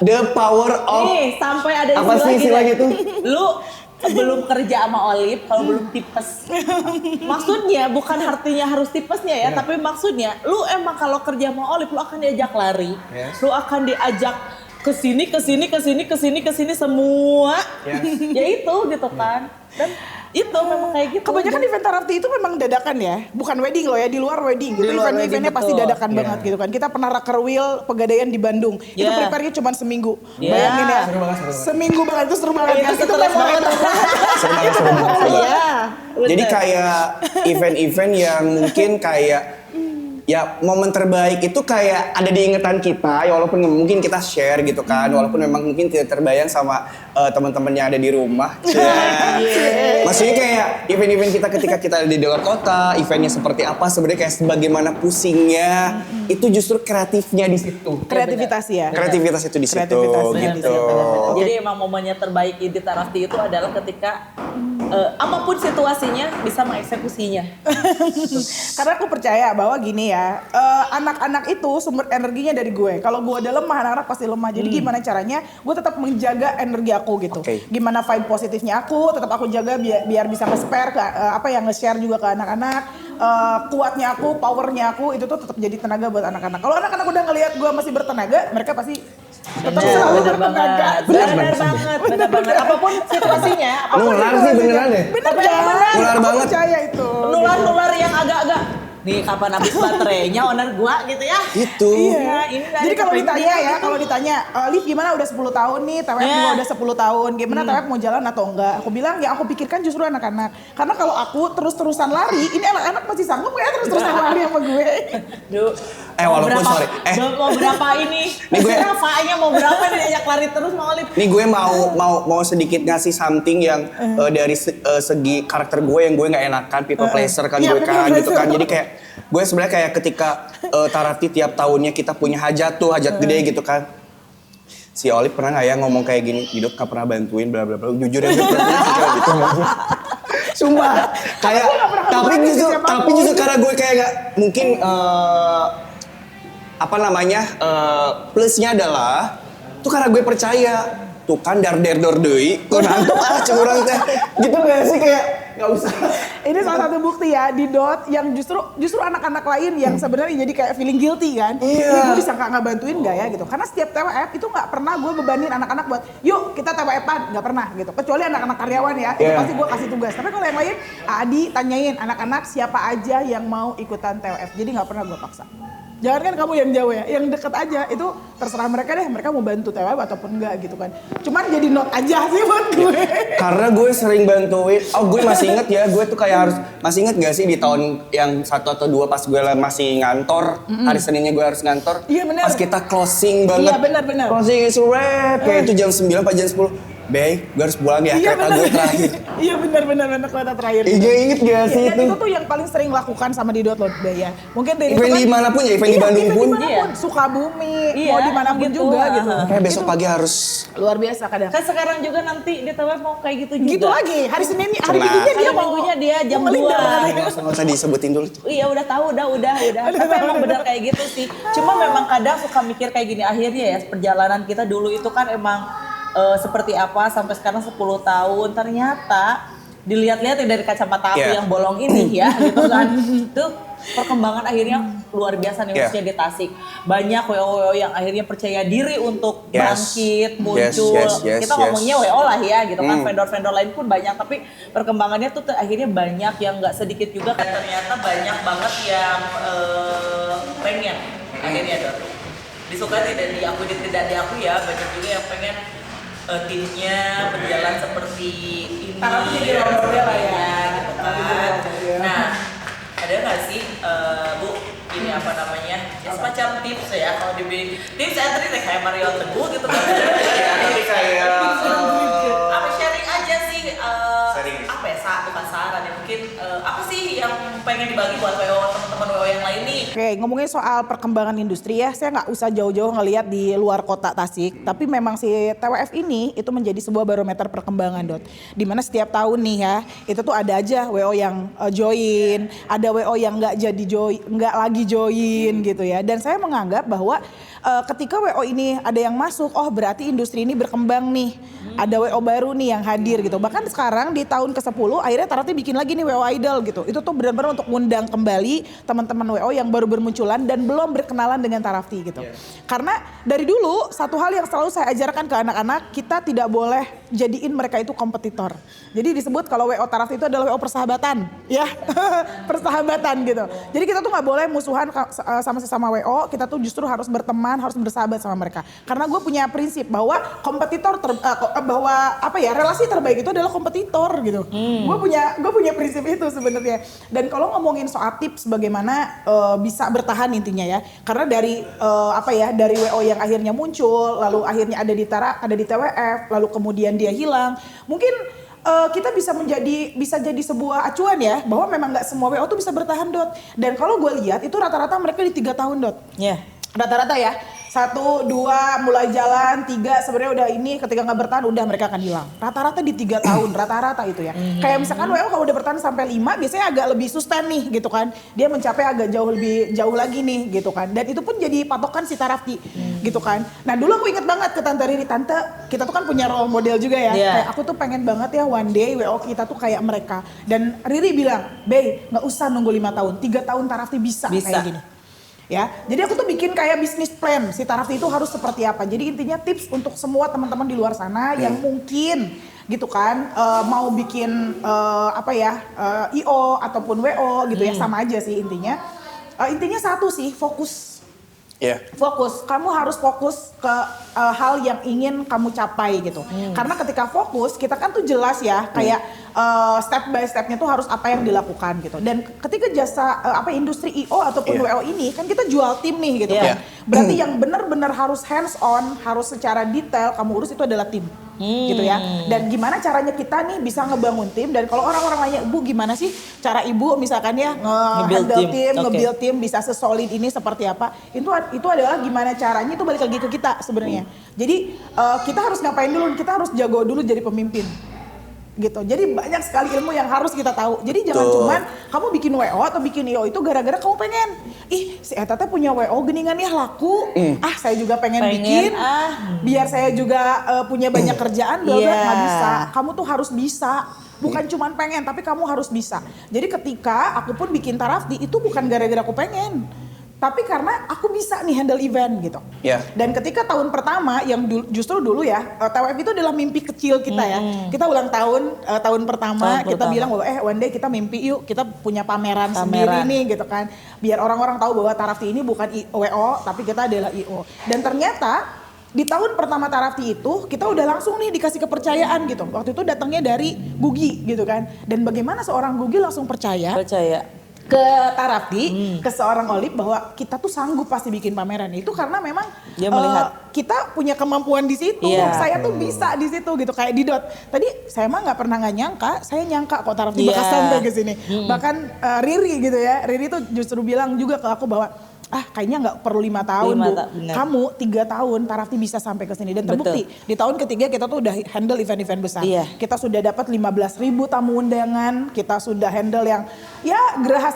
The power of... Nih, sampai ada apa sih istilahnya tuh? Lu belum kerja sama Olive kalau belum tipes. Maksudnya bukan artinya harus tipesnya ya, tapi maksudnya lu emang kalau kerja sama Olive lu akan diajak lari. Yes. Lu akan diajak kesini semua. Yes. Ya itu gitu kan. Dan itu memang kayak gitu. Kebanyakan event Tarafti itu memang dadakan ya, bukan wedding loh ya, di luar wedding gitu. Di luar Event-eventnya wedding, pasti betul. dadakan banget gitu kan. Kita pernah Raker Wheel Pegadaian di Bandung, itu Yeah. prepare-nya cuma seminggu. Yeah. Bayangin ya, Seru banget. seminggu banget itu seru banget. Itu Kan? Itu stres banget. Seru banget. Iya. Jadi kayak event-event yang mungkin kayak ya momen terbaik itu kayak ada di ingatan kita ya, walaupun mungkin kita share gitu kan, walaupun memang mungkin tidak terbayang sama teman-teman yang ada di rumah. Maksudnya kayak event-event kita ketika kita ada di luar kota, eventnya seperti apa sebenarnya kayak sebagaimana pusingnya, itu justru kreatifnya di situ. Kreativitas ya. Kreativitas itu di situ Kreativitasnya di gitu. situ. Jadi emang momennya terbaik di Tarafti itu adalah ketika apapun situasinya bisa mengeksekusinya. Karena aku percaya bahwa gini ya, anak-anak itu sumber energinya dari gue. Kalau gue udah lemah, anak-anak pasti lemah. Jadi gimana caranya gue tetap menjaga energi aku gitu. Oke. Gimana vibe positifnya aku, tetap aku jaga biar bisa nge-spare ke nge-share juga ke anak-anak. Kuatnya aku, powernya aku itu tuh tetap jadi tenaga buat anak-anak. Kalau anak-anak udah ngelihat gue masih bertenaga, mereka pasti tetap selalu bertenaga. Benar banget. Apapun situasinya, Nular sih beneran deh. Bener Tapi kan? yang bener. Nular Aku banget. percaya itu. nular yang agak-agak nih kapan habis baterainya owner gua gitu ya. Itu. Iya. Ini Jadi kalau ditanya ya, gitu. kalau ditanya, Liv gimana udah 10 tahun nih, TWF Yeah. juga udah 10 tahun, gimana TWF mau jalan atau enggak? Aku bilang ya aku pikirkan justru anak-anak. Karena kalau aku terus-terusan lari, ini anak-anak masih sanggup ya terus-terusan lari sama gue. Duh. Walaupun sorry. Mau berapa ini? Nih gue- Berapanya mau berapa nih diajak lari terus mau Olive. Nih gue mau sedikit ngasih something yang dari segi karakter gue yang gue nggak enakan, people pleaser kan Iya, gue people kan gitu pleaser. kan. Jadi kayak gue sebenarnya kayak ketika Tarafti tiap tahunnya kita punya hajat gede gitu kan. Si Olive pernah nggak ya ngomong kayak gini, hidup nggak pernah bantuin bla bla bla. Jujur ya gue pernah sih kayak gitu. Sumpah kayak tapi justru karena gue kayak nggak mungkin plusnya adalah tuh karena gue percaya tuh kan dor deui kok nantuk curang teh gitu gak sih kayak nggak usah. Ini salah satu bukti ya di DOT yang justru anak-anak lain yang sebenarnya jadi kayak feeling guilty kan. Iya. Gue bisa nggak bantuin nggak ya gitu. Karena setiap TWF itu nggak pernah gue bebanin anak-anak buat yuk kita TWF-an, nggak pernah gitu. Kecuali anak-anak karyawan ya, itu Iya. pasti gue kasih tugas. Tapi kalau yang lain, Adi tanyain anak-anak siapa aja yang mau ikutan TWF. Jadi nggak pernah gue paksa. Jangan kan kamu yang jauh ya, yang deket aja itu terserah mereka deh, mereka mau bantu TWF ataupun enggak gitu kan. Cuman jadi note aja sih buat gue. Karena gue sering bantuin, gue masih inget ya, gue tuh kayak masih inget gak sih di tahun yang 1 atau 2 pas gue masih ngantor, hari Seninnya gue harus ngantor. Iya, bener. Pas kita closing banget. Iya, bener. Closing is a wrap, kayak itu jam 9 apa jam 10. Bey, gue harus pulang ya, kereta gue terakhir. Iya benar kereta terakhir. Iya inget gak sih Dan itu? itu tuh yang paling sering lakukan sama di Dot ya. Mungkin dari Event dimanapun ya, event di Bandung pun. dimanapun, Sukabumi, Iya, mau dimanapun gitu. juga gitu. Kayak besok pagi harus Luar biasa kadang. Kan sekarang juga nanti di TWF mau kayak gitu juga. Gitu lagi, hari Senin, hari Tenang. Minggunya dia Hari mau Minggunya dia jam mau ngelinda 2. katanya. nggak usah disebutin dulu tuh. Iya udah tahu, udah. Tapi emang benar kayak gitu sih. Cuma memang kadang suka mikir kayak gini, akhirnya ya perjalanan kita dulu itu kan emang seperti apa sampai sekarang 10 tahun. Ternyata dilihat-lihat dari kacamata aku Yeah. yang bolong ini ya gitu kan. Itu perkembangan akhirnya luar biasa nih Yeah. khususnya di Tasik. Banyak WO yang akhirnya percaya diri untuk Yes. bangkit, muncul. Yes. Kita ngomongnya WO lah ya gitu kan. Hmm. Vendor-vendor lain pun banyak, tapi perkembangannya tuh akhirnya banyak yang nggak sedikit juga. Dan ternyata banyak banget yang pengen akhirnya Dot. Disuka tidak diakui tidak diakui ya, banyak juga yang pengen timnya berjalan seperti ini. Tarafti jadi role model lah ya. Gitu kan. Nah, ada nggak sih Bu, ini apa namanya, ya semacam tips ya, kalau di tips saya tadi kayak Mario Teguh gitu kan. Jadi kayak Apa sharing aja sih, Sharing. apa ya, bukan saran ya, mungkin apa sih yang pengen dibagi buat WO teman-teman WO yang lain nih? Oke, ngomongin soal perkembangan industri ya, saya nggak usah jauh-jauh ngelihat di luar kota Tasik, tapi memang si TWF ini itu menjadi sebuah barometer perkembangan, Dot. Dimana setiap tahun nih ya, itu tuh ada aja WO yang join, ada WO yang nggak jadi join, nggak lagi join gitu ya. Dan saya menganggap bahwa ketika WO ini ada yang masuk, oh berarti industri ini berkembang nih. Ada WO baru nih yang hadir gitu. Bahkan sekarang di tahun ke-10 akhirnya Tarafti bikin lagi nih WO Idol gitu. Itu tuh benar-benar untuk ngundang kembali teman-teman WO yang baru bermunculan dan belum berkenalan dengan Tarafti gitu. Karena dari dulu satu hal yang selalu saya ajarkan ke anak-anak, kita tidak boleh jadiin mereka itu kompetitor. Jadi disebut kalau WO Tarafti itu adalah WO persahabatan, ya. Persahabatan gitu. Jadi kita tuh nggak boleh musuhan sama sesama WO, kita tuh justru harus berteman, harus bersahabat sama mereka. Karena gue punya prinsip bahwa kompetitor bahwa apa ya, relasi terbaik itu adalah kompetitor gitu. Gue punya prinsip itu sebenarnya. Dan kalau ngomongin soal tips bagaimana bisa bertahan intinya ya, karena dari apa ya, dari WO yang akhirnya muncul, lalu akhirnya ada di TWF, lalu kemudian dia hilang, mungkin kita bisa jadi sebuah acuan ya, bahwa memang nggak semua WO tuh bisa bertahan, Dot. Dan kalau gue lihat itu rata-rata mereka di 3 tahun, Dot. Ya. Rata-rata ya, 1, 2 mulai jalan, 3 sebenarnya udah ini, ketika nggak bertahan udah mereka akan hilang. Rata-rata di 3 tahun, rata-rata itu ya. Kayak misalkan WO kalau udah bertahan sampai 5 biasanya agak lebih sustain nih gitu kan. Dia mencapai agak lebih jauh lagi nih gitu kan. Dan itu pun jadi patokan si Tarafti gitu kan. Nah dulu aku inget banget ke Tante Riri, Tante kita tuh kan punya role model juga ya. Yeah. Kayak aku tuh pengen banget ya one day WO kita tuh kayak mereka. Dan Riri bilang, Bey nggak usah nunggu 5 tahun, 3 tahun Tarafti bisa kayak gini. Ya, jadi aku tuh bikin kayak bisnis plan si Tarafti itu harus seperti apa. Jadi intinya tips untuk semua teman-teman di luar sana yang mungkin gitu kan mau bikin apa ya IO ataupun WO gitu ya, sama aja sih intinya. Intinya satu sih, fokus. Fokus, kamu harus fokus ke hal yang ingin kamu capai gitu. Karena ketika fokus, kita kan tuh jelas ya, kayak step by stepnya tuh harus apa yang dilakukan gitu. Dan ketika jasa industri IO ataupun WO ini kan kita jual tim nih gitu kan. Berarti yang benar-benar harus hands on, harus secara detail kamu urus itu adalah tim. Gitu ya. Dan gimana caranya kita nih bisa ngebangun tim, dan kalau orang-orang nanya, Bu gimana sih cara Ibu misalkan ya nge-handle tim, nge-build tim bisa sesolid ini seperti apa, itu adalah gimana caranya, itu balik lagi ke kita sebenarnya. Jadi kita harus ngapain dulu, kita harus jago dulu jadi pemimpin gitu. Jadi banyak sekali ilmu yang harus kita tahu. Jadi jangan cuman kamu bikin WO atau bikin IO itu gara-gara kamu pengen, ih si Eta teh punya WO geningan ya laku, saya juga pengen bikin, biar saya juga punya banyak kerjaan, nggak bisa. Kamu tuh harus bisa. Bukan cuman pengen, tapi kamu harus bisa. Jadi ketika aku pun bikin Tarafti itu bukan gara-gara aku pengen, tapi karena aku bisa nih handle event gitu. Dan ketika tahun pertama yang justru dulu ya, TWF itu adalah mimpi kecil kita ya. Kita ulang tahun pertama, kita bilang bahwa one day kita mimpi yuk, kita punya pameran sendiri nih gitu kan. Biar orang-orang tahu bahwa Tarafti ini bukan WO, tapi kita adalah IO. Dan ternyata di tahun pertama Tarafti itu kita udah langsung nih dikasih kepercayaan gitu. Waktu itu datangnya dari Gugi gitu kan. Dan bagaimana seorang Gugi langsung percaya ke Tarafti, ke seorang Olip bahwa kita tuh sanggup pasti bikin pameran. Itu karena memang dia melihat kita punya kemampuan di situ. Saya tuh bisa di situ gitu, kayak di Dot. Tadi saya mah nggak nyangka, saya nyangka kok Tarafti bakal sampai ke sini. Bahkan Riri gitu ya, Riri tuh justru bilang juga ke aku bahwa kayaknya nggak perlu 5 tahun Bu. Kamu 3 tahun Tarafti bisa sampai ke sini. Dan terbukti di tahun ketiga kita tuh udah handle event-event besar. Kita sudah dapat 15.000 tamu undangan. Kita sudah handle yang ya geraha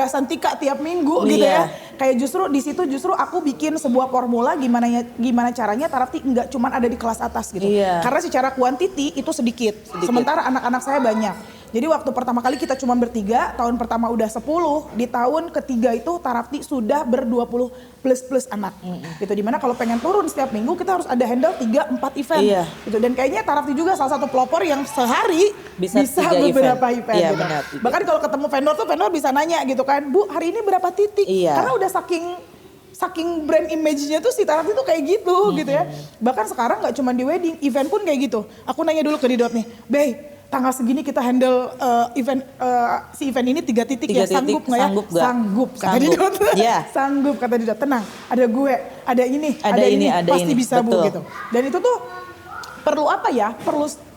santika tiap minggu gitu ya. Kayak justru di situ aku bikin sebuah formula gimana caranya Tarafti nggak cuma ada di kelas atas gitu. Karena secara kuantiti itu sedikit. Sementara anak-anak saya banyak. Jadi waktu pertama kali kita cuma bertiga, tahun pertama udah 10, di tahun ketiga itu Tarafti sudah ber-20 plus anak. Gitu, dimana kalau pengen turun setiap minggu kita harus ada handle 3-4 event. Iya. Gitu. Dan kayaknya Tarafti juga salah satu pelopor yang sehari Bisa 3 beberapa event. Iya, gitu. benar. Bahkan kalau ketemu vendor tuh vendor bisa nanya gitu kan, Bu hari ini berapa titik? Iya. Karena udah saking brand image-nya tuh si Tarafti tuh kayak gitu gitu ya. Bahkan sekarang nggak cuma di wedding, event pun kayak gitu. Aku nanya dulu ke Didot nih, Bey, tanggal segini kita handle si event ini 3 titik ya, sanggup nggak ya? Sanggup nggak? Sanggup kata Sanggup. Didot. Iya. Sanggup kata Didot, tenang. Ada gue, ada ini, Ada ini, ada pasti ini. bisa Bu Betul. gitu. Dan itu tuh perlu apa ya?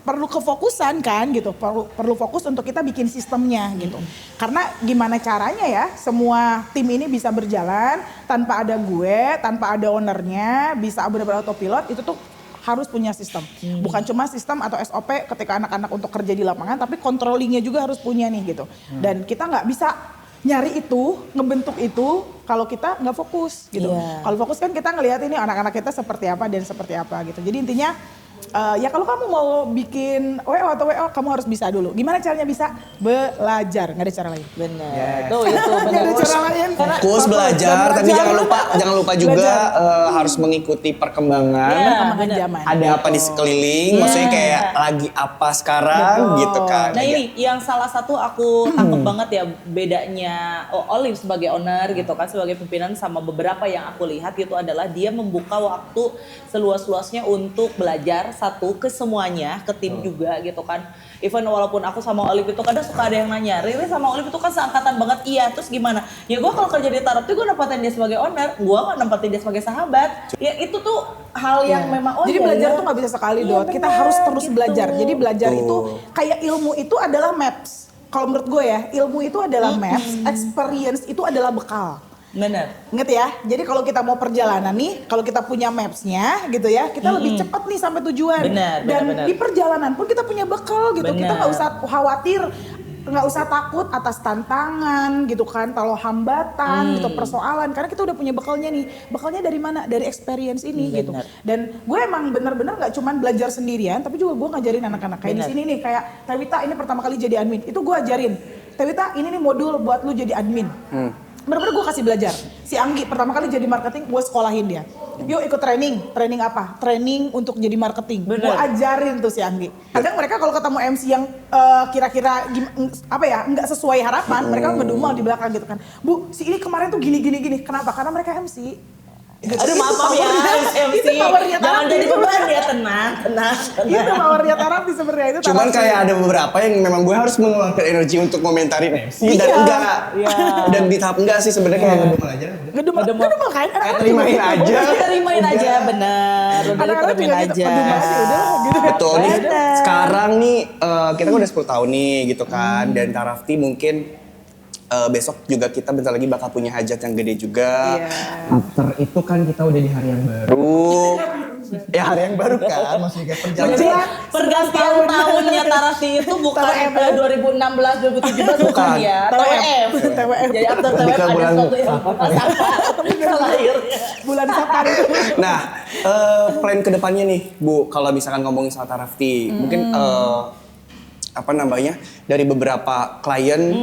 Perlu kefokusan kan gitu. Perlu fokus untuk kita bikin sistemnya gitu. Karena gimana caranya ya semua tim ini bisa berjalan tanpa ada gue, tanpa ada ownernya, bisa benar-benar autopilot, itu tuh harus punya sistem. Bukan cuma sistem atau SOP ketika anak-anak untuk kerja di lapangan, tapi controllingnya juga harus punya nih gitu. Dan kita nggak bisa nyari itu, ngebentuk itu kalau kita nggak fokus gitu. Iya. Kalau fokus kan kita ngelihat ini anak-anak kita seperti apa dan seperti apa gitu. Jadi intinya ya kalau kamu mau bikin WO atau WO kamu harus bisa dulu. Gimana caranya bisa? Belajar, nggak ada cara lain. Benar. Yes. Tuh itu Nggak benar. ada cara lain. Fokus belajar, tapi jangan lupa juga Belajar. harus mengikuti perkembangan. Iya. Perkembangan benar. zaman. Ada apa di sekeliling, maksudnya kayak lagi apa sekarang Betul. gitu kan. Nah ini yang salah satu aku tangkep banget ya bedanya Olive sebagai owner gitu kan, sebagai pimpinan sama beberapa yang aku lihat itu adalah dia membuka waktu seluas-luasnya untuk belajar satu ke semuanya, ke tim juga gitu kan. Even walaupun aku sama Olive itu kadang suka ada yang nanya, Riri sama Olive itu kan seangkatan banget, iya terus gimana? Ya gue kalau kerja di Tarot tuh gue nempatin dia sebagai owner, gue gak nempatin dia sebagai sahabat. Ya itu tuh hal yang memang Jadi iya, belajar ya. tuh nggak bisa sekali Iya, Dot. Kita benar, harus terus gitu. belajar. Jadi belajar Betul. itu kayak ilmu itu adalah maps. Kalau menurut gue ya, ilmu itu adalah maps, experience itu adalah bekal. Bener. Ingat ya, jadi kalau kita mau perjalanan nih, kalau kita punya maps-nya gitu ya, kita lebih cepat nih sampai tujuan. Benar, Dan benar. di perjalanan pun kita punya bekal gitu. Kita Benar. nggak usah khawatir, nggak usah takut atas tantangan gitu kan, kalau hambatan gitu, persoalan. Karena kita udah punya bekalnya nih. Bekalnya dari mana? Dari experience ini gitu. Benar. Dan gue emang bener-bener nggak cuman belajar sendirian, tapi juga gue ngajarin anak-anak. Kayak di Benar. sini nih, kayak Tewita ini pertama kali jadi admin, itu gue ajarin. Tewita ini nih modul buat lu jadi admin. Bener-bener gue kasih belajar. Si Anggi pertama kali jadi marketing, gue sekolahin dia. Yuk ikut training. Training apa? Training untuk jadi marketing. Bener. Gue ajarin tuh si Anggi. Kadang mereka kalau ketemu MC yang kira-kira apa ya, nggak sesuai harapan, mereka ngedumel di belakang gitu kan. Bu, si ini kemarin tuh gini. Kenapa? Karena mereka MC. Gitu. Aduh Itu maaf ya powernya- MC. Itu powernya Jangan Tarafti. jadi beban ya, tenang. Itu powernya Tarafti sebenarnya. Itu Cuman Tarafti. kayak ada beberapa yang memang gue harus mengeluarkan energi untuk komentarin MC dan Iya. enggak. Iya. Dan di tahap enggak sih sebenarnya kayak ngedumel aja. Ngedumel kan? Kayak terimain aja. Terimain aja, bener. Udah Anak-anak terimain juga gitu, aja. ngedumel aja udah gitu. Betul nih. Bener. Sekarang nih kita kan udah 10 tahun nih gitu kan. Dan Tarafti mungkin besok juga kita bentar lagi bakal punya hajat yang gede juga. Iya. After itu kan kita udah di hari yang baru. Ya hari yang baru kan, maksudnya kayak perjalanan. Jadi pergantian tahunnya Tarafti itu bukan TWF. 2016 2017 bukan Bukan. ya. TWF. TWF. Jadi after Lebih TWF ke ada bulan sesuatu yang apa ya? salah lahirnya. Bulan Sapar itu. Nah, plan kedepannya nih, Bu, kalau misalkan ngomongin soal Tarafti, mungkin apa namanya dari beberapa klien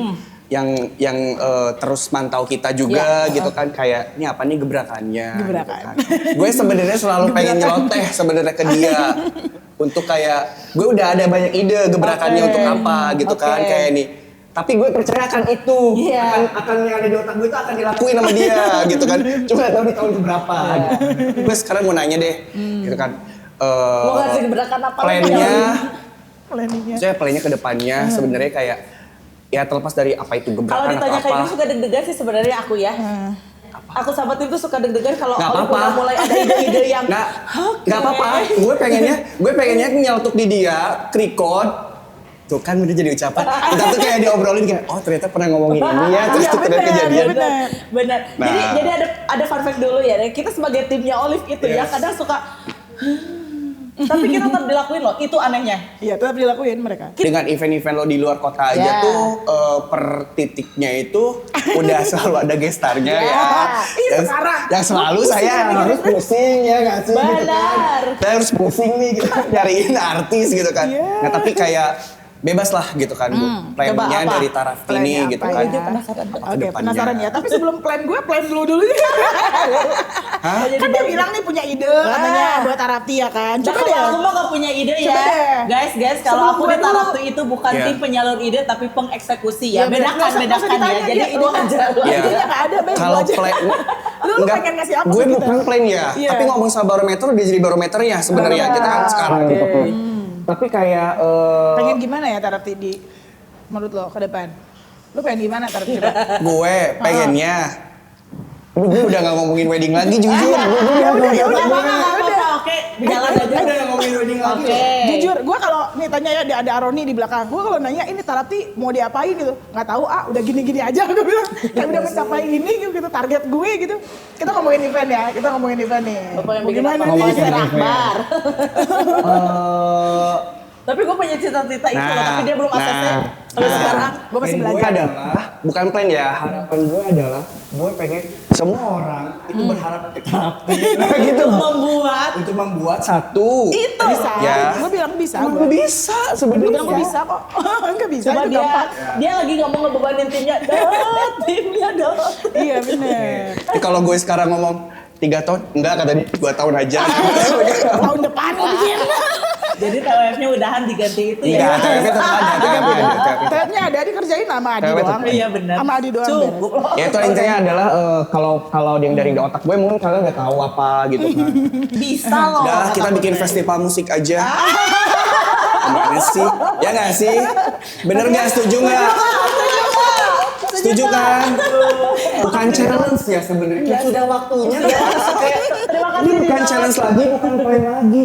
yang terus mantau kita juga gitu kan, kayak ini apa nih gebrakannya. Gebrakan. Gitu kan. Gue sebenarnya selalu pengen nyeloteh sebenarnya ke dia untuk kayak gue udah ada banyak ide gebrakannya Oke. untuk apa gitu kan, Oke. kayak nih. Tapi gue percaya akan itu, Iya. akan yang ada di otak gue itu akan dilakuin sama dia gitu kan. Cuma gak tahu di tahun keberapa. Gitu. Gue sekarang mau nanya deh, gitu kan. Mau ngasih gebrakan apa? Plannya, Planningnya. saya plannya ke depannya sebenarnya kayak ya terlepas dari apa itu Kalau gebrakan ditanya atau kayak apa. gitu suka deg-degan sih sebenarnya aku ya. Aku sama tim tuh suka deg-degan kalau Nggak Olive apa-apa. udah mulai ada ide-ide yang Nggak apa-apa. Gue pengennya nyeletuk di dia, record. Tuh kan udah jadi ucapan. Kita tuh kayak diobrolin kayak, oh ternyata pernah ngomongin ini ya, terus Iya, tuh ternyata benar, kejadian. Benar. Nah. Jadi ada fun fact dulu ya. Kita sebagai timnya Olive itu ya Yes. kadang suka tapi kita tetap dilakuin loh. Itu anehnya. Iya, tetap dilakuin mereka. Dengan event-event lo di luar kota aja Ya. tuh per titiknya itu udah selalu ada gestarnya Ya. ya. Iya, sekarang. Yang selalu Pusing saya nih, harus pusing ya nggak sih? Gitu kan. Benar. Saya harus pusing nih gitu, nyariin artis gitu kan. Iya. Nah tapi kayak bebas lah gitu kan Bu. Coba Plannya apa? dari Tarafti Plannya ini apa gitu ya? kan. Dia penasaran. Oke, Kedepannya. penasaran ya. Tapi sebelum plan gue, plan dulu dulu. Hah? Kan dia bilang nih punya ide katanya buat Tarafti ya kan. Nah, Coba kalau deh. aku mah gak punya ide ya. Coba deh. Guys, Sebelum kalau aku gue di dulu. Tarafti itu bukan Iya. tim penyalur ide tapi pengeksekusi Iya, ya. Bedakan ya. Jadi lu aja. Iya. Idenya nggak ada, Beb. Kalau Lu aja. plan Lu enggak, pengen ngasih apa gue ke kita? bukan plan ya, Iya. tapi ngomong sama barometer udah jadi barometernya sebenarnya kita kan sekarang gitu kan. Tapi kayak Pengen gimana ya Tarafti di menurut lo ke depan? Lu pengen gimana Tarafti? gue pengennya gue udah gak ngomongin wedding lagi jujur. Ya udah, ya udah, Oke, jalan aja. Udah gak ngomongin wedding lagi. Oke. Jujur, gue kalau nih tanya ya ada Aroni di belakang, gue kalau nanya ini Tarafti mau diapain gitu, nggak tahu udah gini-gini aja gue bilang, kayak udah mencapai ini gitu target gue gitu. Kita ngomongin event ya, kita ngomongin event nih. Bapak yang bikin Gimana apa? nih? Ngomongin event. Akbar. Eh, Tapi gue punya cita-cita itu loh, tapi dia belum ACC. Sampai sekarang. Gue masih plan gue belajar. adalah bukan plan ya, harapan gue adalah gue pengen semua orang itu berharap ke Tarafti gitu Membuat untuk membuat satu itu. Bisa, ya. gue bilang bisa. Emang Gue bisa bilang sebenarnya. gue bisa kok, nggak bisa Coba itu dia gampang. dia lagi nggak mau ngebebanin timnya. Timnya dong. Iya bener. Tapi kalau gue sekarang ngomong 3 tahun, enggak kata dia 2 tahun aja. Tahun depan gue bikin. Jadi TWF-nya udahan diganti itu Enggak, ya. TWF tetap ada, TWF ada. Tetnya ada dikerjain sama Adi TWF doang. Iya benar. Sama Adi doang. Cukup. beres. Ya itu intinya adalah kalau yang dari otak gue mungkin kalian nggak tahu apa gitu kan. Bisa loh. Udah kita kata bikin Putri. festival musik aja. Gimana sih? Ya nggak sih? Bener nggak? Setuju nggak? Setuju kan? Bukan challenge ya sebenarnya. Sudah waktunya ya. Ini bukan challenge lagi, bukan plan lagi.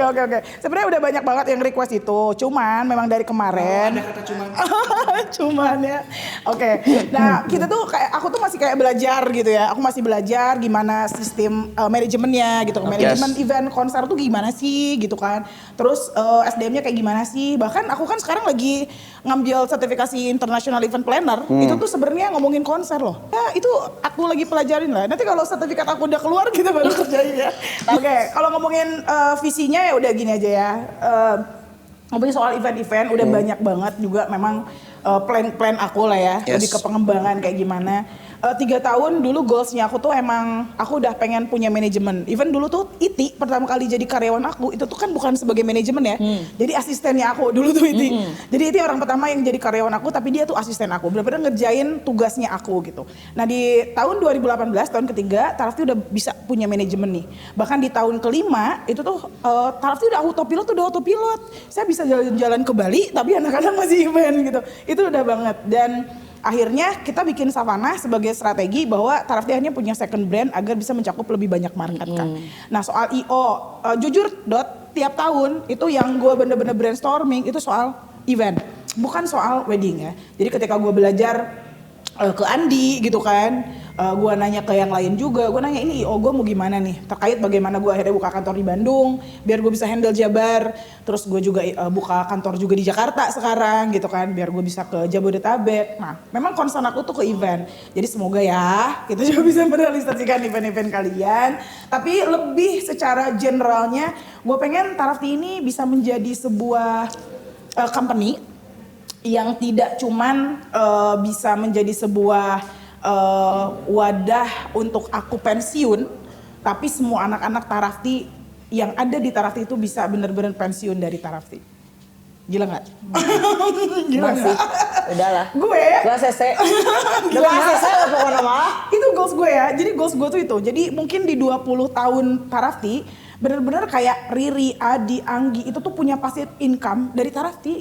Oke. Sebenarnya udah banyak banget yang request itu. Cuman memang dari kemarin. Ada kata cuman. Cuman ya. Oke. Nah, kita tuh kayak aku tuh masih kayak belajar gitu ya. Aku masih belajar gimana sistem manajemennya gitu. Manajemen event konser tuh gimana sih gitu kan. Terus SDM-nya kayak gimana sih? Bahkan aku kan sekarang lagi ngambil sertifikasi International Event Planner. Itu tuh sebenarnya ngomongin konser loh. Ya, itu aku lagi pelajarin lah. Nanti kalau sertifikat aku udah keluar kita baru kerjain ya. Oke, kalau ngomongin visinya ya udah gini aja ya. Ngomongin soal event-event udah banyak banget juga memang plan-plan aku lah ya. Yes. Lebih ke pengembangan kayak gimana. 3 tahun dulu goalsnya aku tuh emang aku udah pengen punya manajemen. Even dulu tuh Iti pertama kali jadi karyawan aku itu tuh kan bukan sebagai manajemen ya. Jadi asistennya aku dulu tuh Iti. Jadi Iti orang pertama yang jadi karyawan aku tapi dia tuh asisten aku. Bener-bener ngerjain tugasnya aku gitu. Nah di tahun 2018 tahun ketiga Tarafti udah bisa punya manajemen nih. Bahkan di tahun kelima itu tuh Tarafti udah autopilot. Saya bisa jalan-jalan ke Bali tapi anak-anak masih event gitu. Itu udah banget dan akhirnya kita bikin Savana sebagai strategi bahwa Tarafti akhirnya punya second brand agar bisa mencakup lebih banyak market kan. Nah soal IO, jujur tiap tahun itu yang gue bener-bener brainstorming itu soal event. Bukan soal wedding ya. Jadi ketika gue belajar ke Andi gitu kan, gue nanya ke yang lain juga, gue nanya ini IO gue mau gimana nih terkait bagaimana gue akhirnya buka kantor di Bandung biar gue bisa handle Jabar, terus gue juga buka kantor juga di Jakarta sekarang gitu kan biar gue bisa ke Jabodetabek. Nah memang concern aku tuh ke event, jadi semoga ya kita juga bisa merealisasikan event-event kalian, tapi lebih secara generalnya gue pengen Tarafti ini bisa menjadi sebuah company yang tidak cuman bisa menjadi sebuah wadah untuk aku pensiun, tapi semua anak-anak Tarafti yang ada di Tarafti itu bisa benar-benar pensiun dari Tarafti. Gila nggak? Gila nggak? Udahlah. Gue Gak ACC. Gila Gak ACC nggak? lah pokoknya mah. Itu goals gue ya. Jadi goals gue tuh itu. Jadi mungkin di 20 tahun Tarafti benar-benar kayak Riri, Adi, Anggi itu tuh punya passive income dari Tarafti.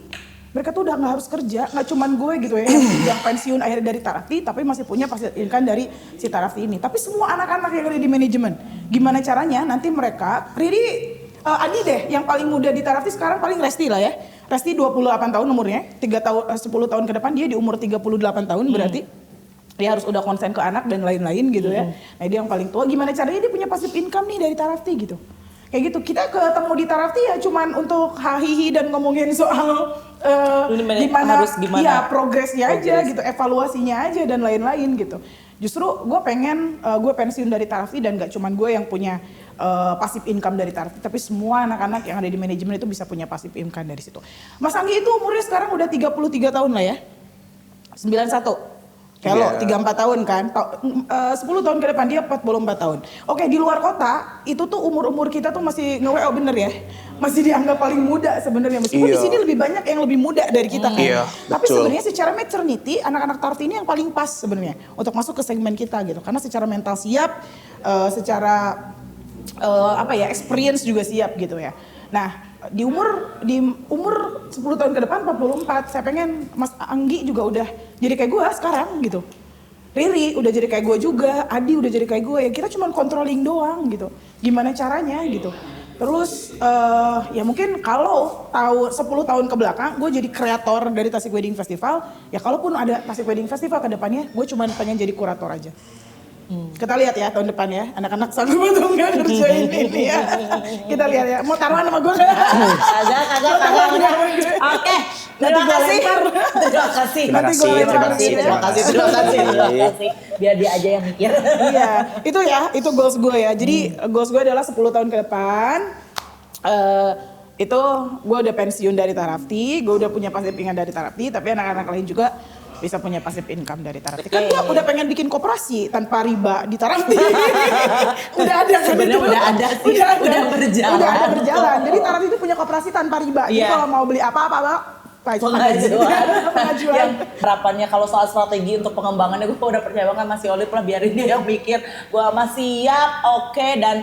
Mereka tuh udah nggak harus kerja, nggak cuman gue gitu ya yang pensiun akhirnya dari Tarafti, tapi masih punya passive income dari si Tarafti ini. Tapi semua anak-anak yang ada di manajemen, gimana caranya nanti mereka, Riri, Adi deh yang paling muda di Tarafti sekarang paling Resti lah ya. Resti 28 tahun umurnya, 10 tahun ke depan dia di umur 38 tahun berarti. Dia harus udah konsen ke anak dan lain-lain gitu ya. Nah dia yang paling tua, gimana caranya dia punya passive income nih dari Tarafti gitu. Kayak gitu, kita ketemu di Tarafti ya cuman untuk hahihi dan ngomongin soal gimana, harus gimana. ya progresnya aja gitu, evaluasinya aja dan lain-lain gitu. Justru gue pengen gue pensiun dari Tarafti dan gak cuman gue yang punya passive income dari Tarafti, tapi semua anak-anak yang ada di manajemen itu bisa punya passive income dari situ. Mas Anggi itu umurnya sekarang udah 33 tahun lah ya. 91. Kayak lo 34 tahun kan, 10 tahun ke depan dia 44 tahun. Oke, di luar kota itu tuh umur-umur kita tuh masih nge-WO bener ya. Masih dianggap paling muda sebenarnya. Meskipun di sini lebih banyak yang lebih muda dari kita kan. Iya, Tapi sebenarnya secara maternity anak-anak Tarafti ini yang paling pas sebenarnya untuk masuk ke segmen kita gitu. Karena secara mental siap, secara experience juga siap gitu ya. Nah, di umur 10 tahun ke depan 44, saya pengen Mas Anggi juga udah jadi kayak gue sekarang gitu. Riri udah jadi kayak gue juga, Adi udah jadi kayak gue, ya kita cuma controlling doang gitu. Gimana caranya gitu. Terus ya mungkin kalau 10 tahun ke belakang gue jadi kreator dari Tasik Wedding Festival, ya kalaupun ada Tasik Wedding Festival ke depannya, gue cuma pengen jadi kurator aja. Kita lihat ya tahun depan ya, anak-anak sanggup atau enggak ngerjain ini ya. Kita lihat ya, mau taruhan sama gue nggak? Kagak. Oke, terima kasih. Terima kasih. Biar dia aja yang mikir. Iya, itu goals gue ya. Jadi goals gue adalah 10 tahun ke depan. Itu gue udah pensiun dari Tarafti, gue udah punya passive income dari Tarafti, tapi anak-anak lain juga bisa punya passive income dari Tarafti. Kan gue udah pengen bikin koperasi tanpa riba di Tarafti. Udah ada kan? Sebenarnya udah ada sih, udah berjalan. Udah ada berjalan. Jadi Tarafti itu punya koperasi tanpa riba. Jadi kalau mau beli apa-apa, pengajuan. Yang harapannya kalau soal strategi untuk pengembangannya gue udah percaya banget masih Olip lah, biarin dia yang mikir. Gue masih siap, oke, dan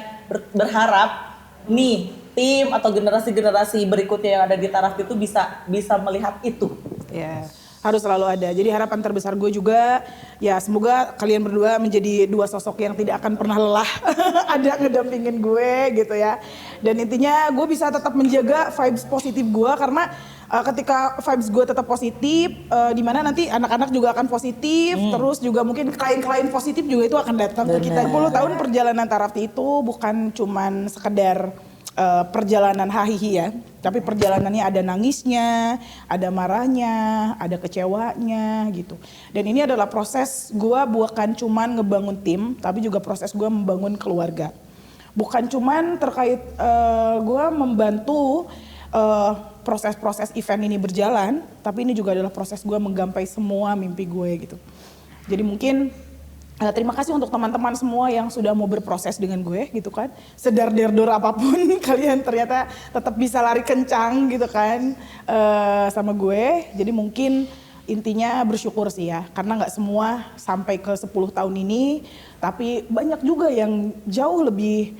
berharap nih tim atau generasi-generasi berikutnya yang ada di Tarafti itu bisa melihat itu. Ya, harus selalu ada. Jadi harapan terbesar gue juga, ya semoga kalian berdua menjadi dua sosok yang tidak akan pernah lelah ada ngedampingin gue gitu ya. Dan intinya gue bisa tetap menjaga vibes positif gue, karena ketika vibes gue tetap positif, dimana nanti anak-anak juga akan positif, terus juga mungkin klien-klien positif juga itu akan datang ke kita. 10 tahun perjalanan Tarafti itu bukan cuman sekedar perjalanan hahihi ya, tapi perjalanannya ada nangisnya, ada marahnya, ada kecewanya gitu. Dan ini adalah proses gue bukan cuman ngebangun tim, tapi juga proses gue membangun keluarga. Bukan cuman terkait gue membantu proses-proses event ini berjalan, tapi ini juga adalah proses gue menggapai semua mimpi gue gitu. Jadi mungkin terima kasih untuk teman-teman semua yang sudah mau berproses dengan gue gitu kan. Sedar-derdor apapun kalian ternyata tetap bisa lari kencang gitu kan sama gue. Jadi mungkin intinya bersyukur sih ya, karena nggak semua sampai ke 10 tahun ini, tapi banyak juga yang jauh lebih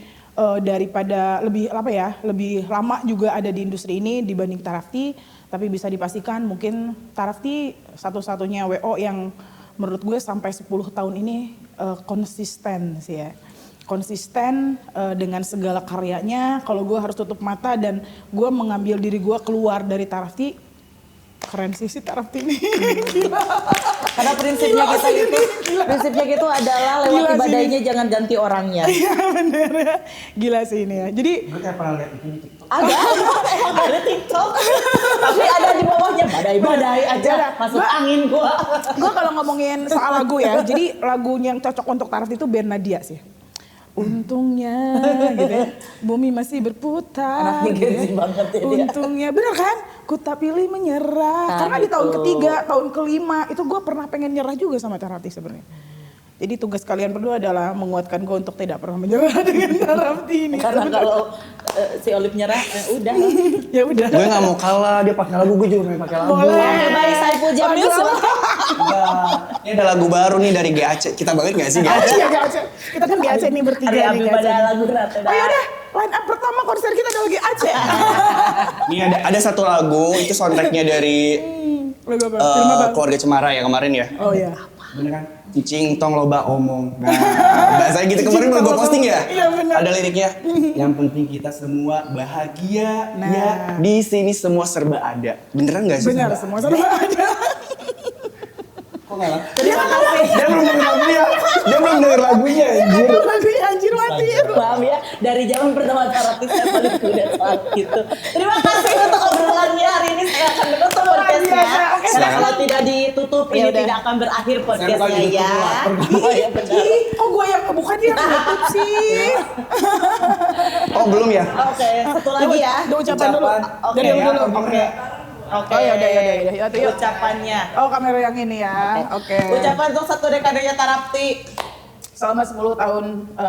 daripada lebih lama juga ada di industri ini dibanding Tarafti. Tapi bisa dipastikan mungkin Tarafti satu-satunya WO yang menurut gue sampai 10 tahun ini konsisten sih ya. Konsisten dengan segala karyanya. Kalau gue harus tutup mata dan gue mengambil diri gue keluar dari Tarafti, keren sih si Tarafti ini. Gila. Karena prinsipnya prinsipnya gitu adalah lewat ibadahnya jangan ganti orangnya. Iya bener ya. Gila sih ini ya. Jadi Gue kayak pernah lihat di TikTok. Emang ada TikTok. Tapi ada di bawahnya badai-badai aja. Masuk angin gua. Gue kalau ngomongin soal lagu ya, jadi lagu yang cocok untuk Tarafti itu Bernadia sih. Untungnya gitu ya, bumi masih berputar. Anak Gen Z banget ya dia. Untungnya, bener kan? Ku tak pilih menyerah. Karena di tahun ketiga, tahun kelima itu gue pernah pengen nyerah juga sama Tarafti sebenarnya. Jadi tugas kalian berdua adalah menguatkan gue untuk tidak pernah menyerah dengan Tarafti ini. Karena kalau si Olip nyerah, udah. Ya udah. Gue gak mau kalah, dia pakai lagu, gue juga pengen pakai lagu. Boleh. Baik Saiful Jamil. Ini ada lagu baru nih dari GAC. Kita banget gak sih GAC? Iya, GAC. Kita kan GAC nih bertiga Hari nih Abi GAC. pada lagu rata. Oh yaudah, line up pertama konser kita ada lagi Aceh. Ini ada satu lagu, itu soundtracknya dari Lagu apa? Film apa? Keluarga Cemara ya kemarin ya. Oh iya. Bener kan? Cicing tong loba omong. Nah, bahasanya gitu kemarin udah gue posting ya. Iya benar. Ada liriknya. Yang penting kita semua bahagia. Nah. Ya, di sini semua serba ada. Beneran gak sih? Benar, semua sama ada. Kok gak lah? Terima kasih. Dia belum denger lagunya. Dia belum denger lagunya anjir. Lagunya anjir mati ya. Paham ya, dari zaman pertama Tarafti saya paling kudet saat gitu. Terima kasih untuk obrolannya hari ini, saya akan menutup podcastnya. Oke, Karena silakan. kalau tidak ditutup Ya ini udah. tidak akan berakhir podcastnya Saya ya. bukan Iya benar. Ih, kok gue yang bukan dia yang nutup sih? Oh belum ya? Oke, satu lagi ya. Udah ucapan dulu. Oke, Dari lu dulu. Oke. Oke. Oh, ya udah, ya udah, ya udah. Ya udah, yuk. Ucapannya. Oh, kamera yang ini ya. Oke. Ucapan untuk satu dekadenya Tarapti. Selama 10 tahun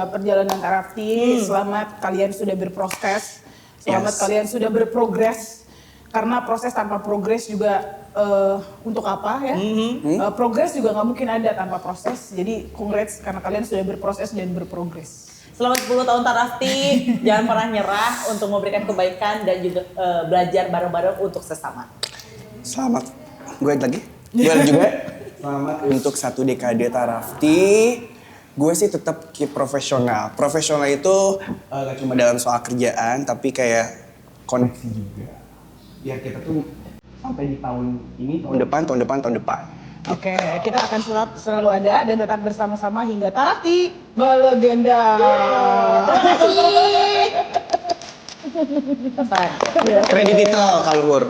perjalanan Tarafti, selamat kalian sudah berproses. Selamat Yes. kalian sudah berprogres. Karena proses tanpa progres juga untuk apa ya? Progres juga nggak mungkin ada tanpa proses. Jadi congrats karena kalian sudah berproses dan berprogres. Selama 10 tahun Tarafti, jangan pernah nyerah untuk memberikan kebaikan dan juga belajar bareng-bareng untuk sesama. Selamat. Gue lagi. Gue juga. Selamat untuk satu dekade Tarafti. Gue sih tetap keep profesional. Profesional itu gak cuma dalam soal kerjaan, tapi kayak koneksi juga. Biar kita tuh sampai di tahun ini, tahun depan. Oke, kita akan selalu ada dan tetap bersama-sama hingga Tarafti melegenda. Kredit itu kalau Bur.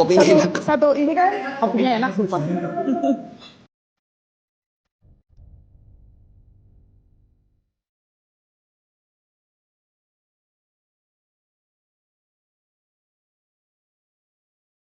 Kopinya enak. Satu ini kan kopinya enak sumpah.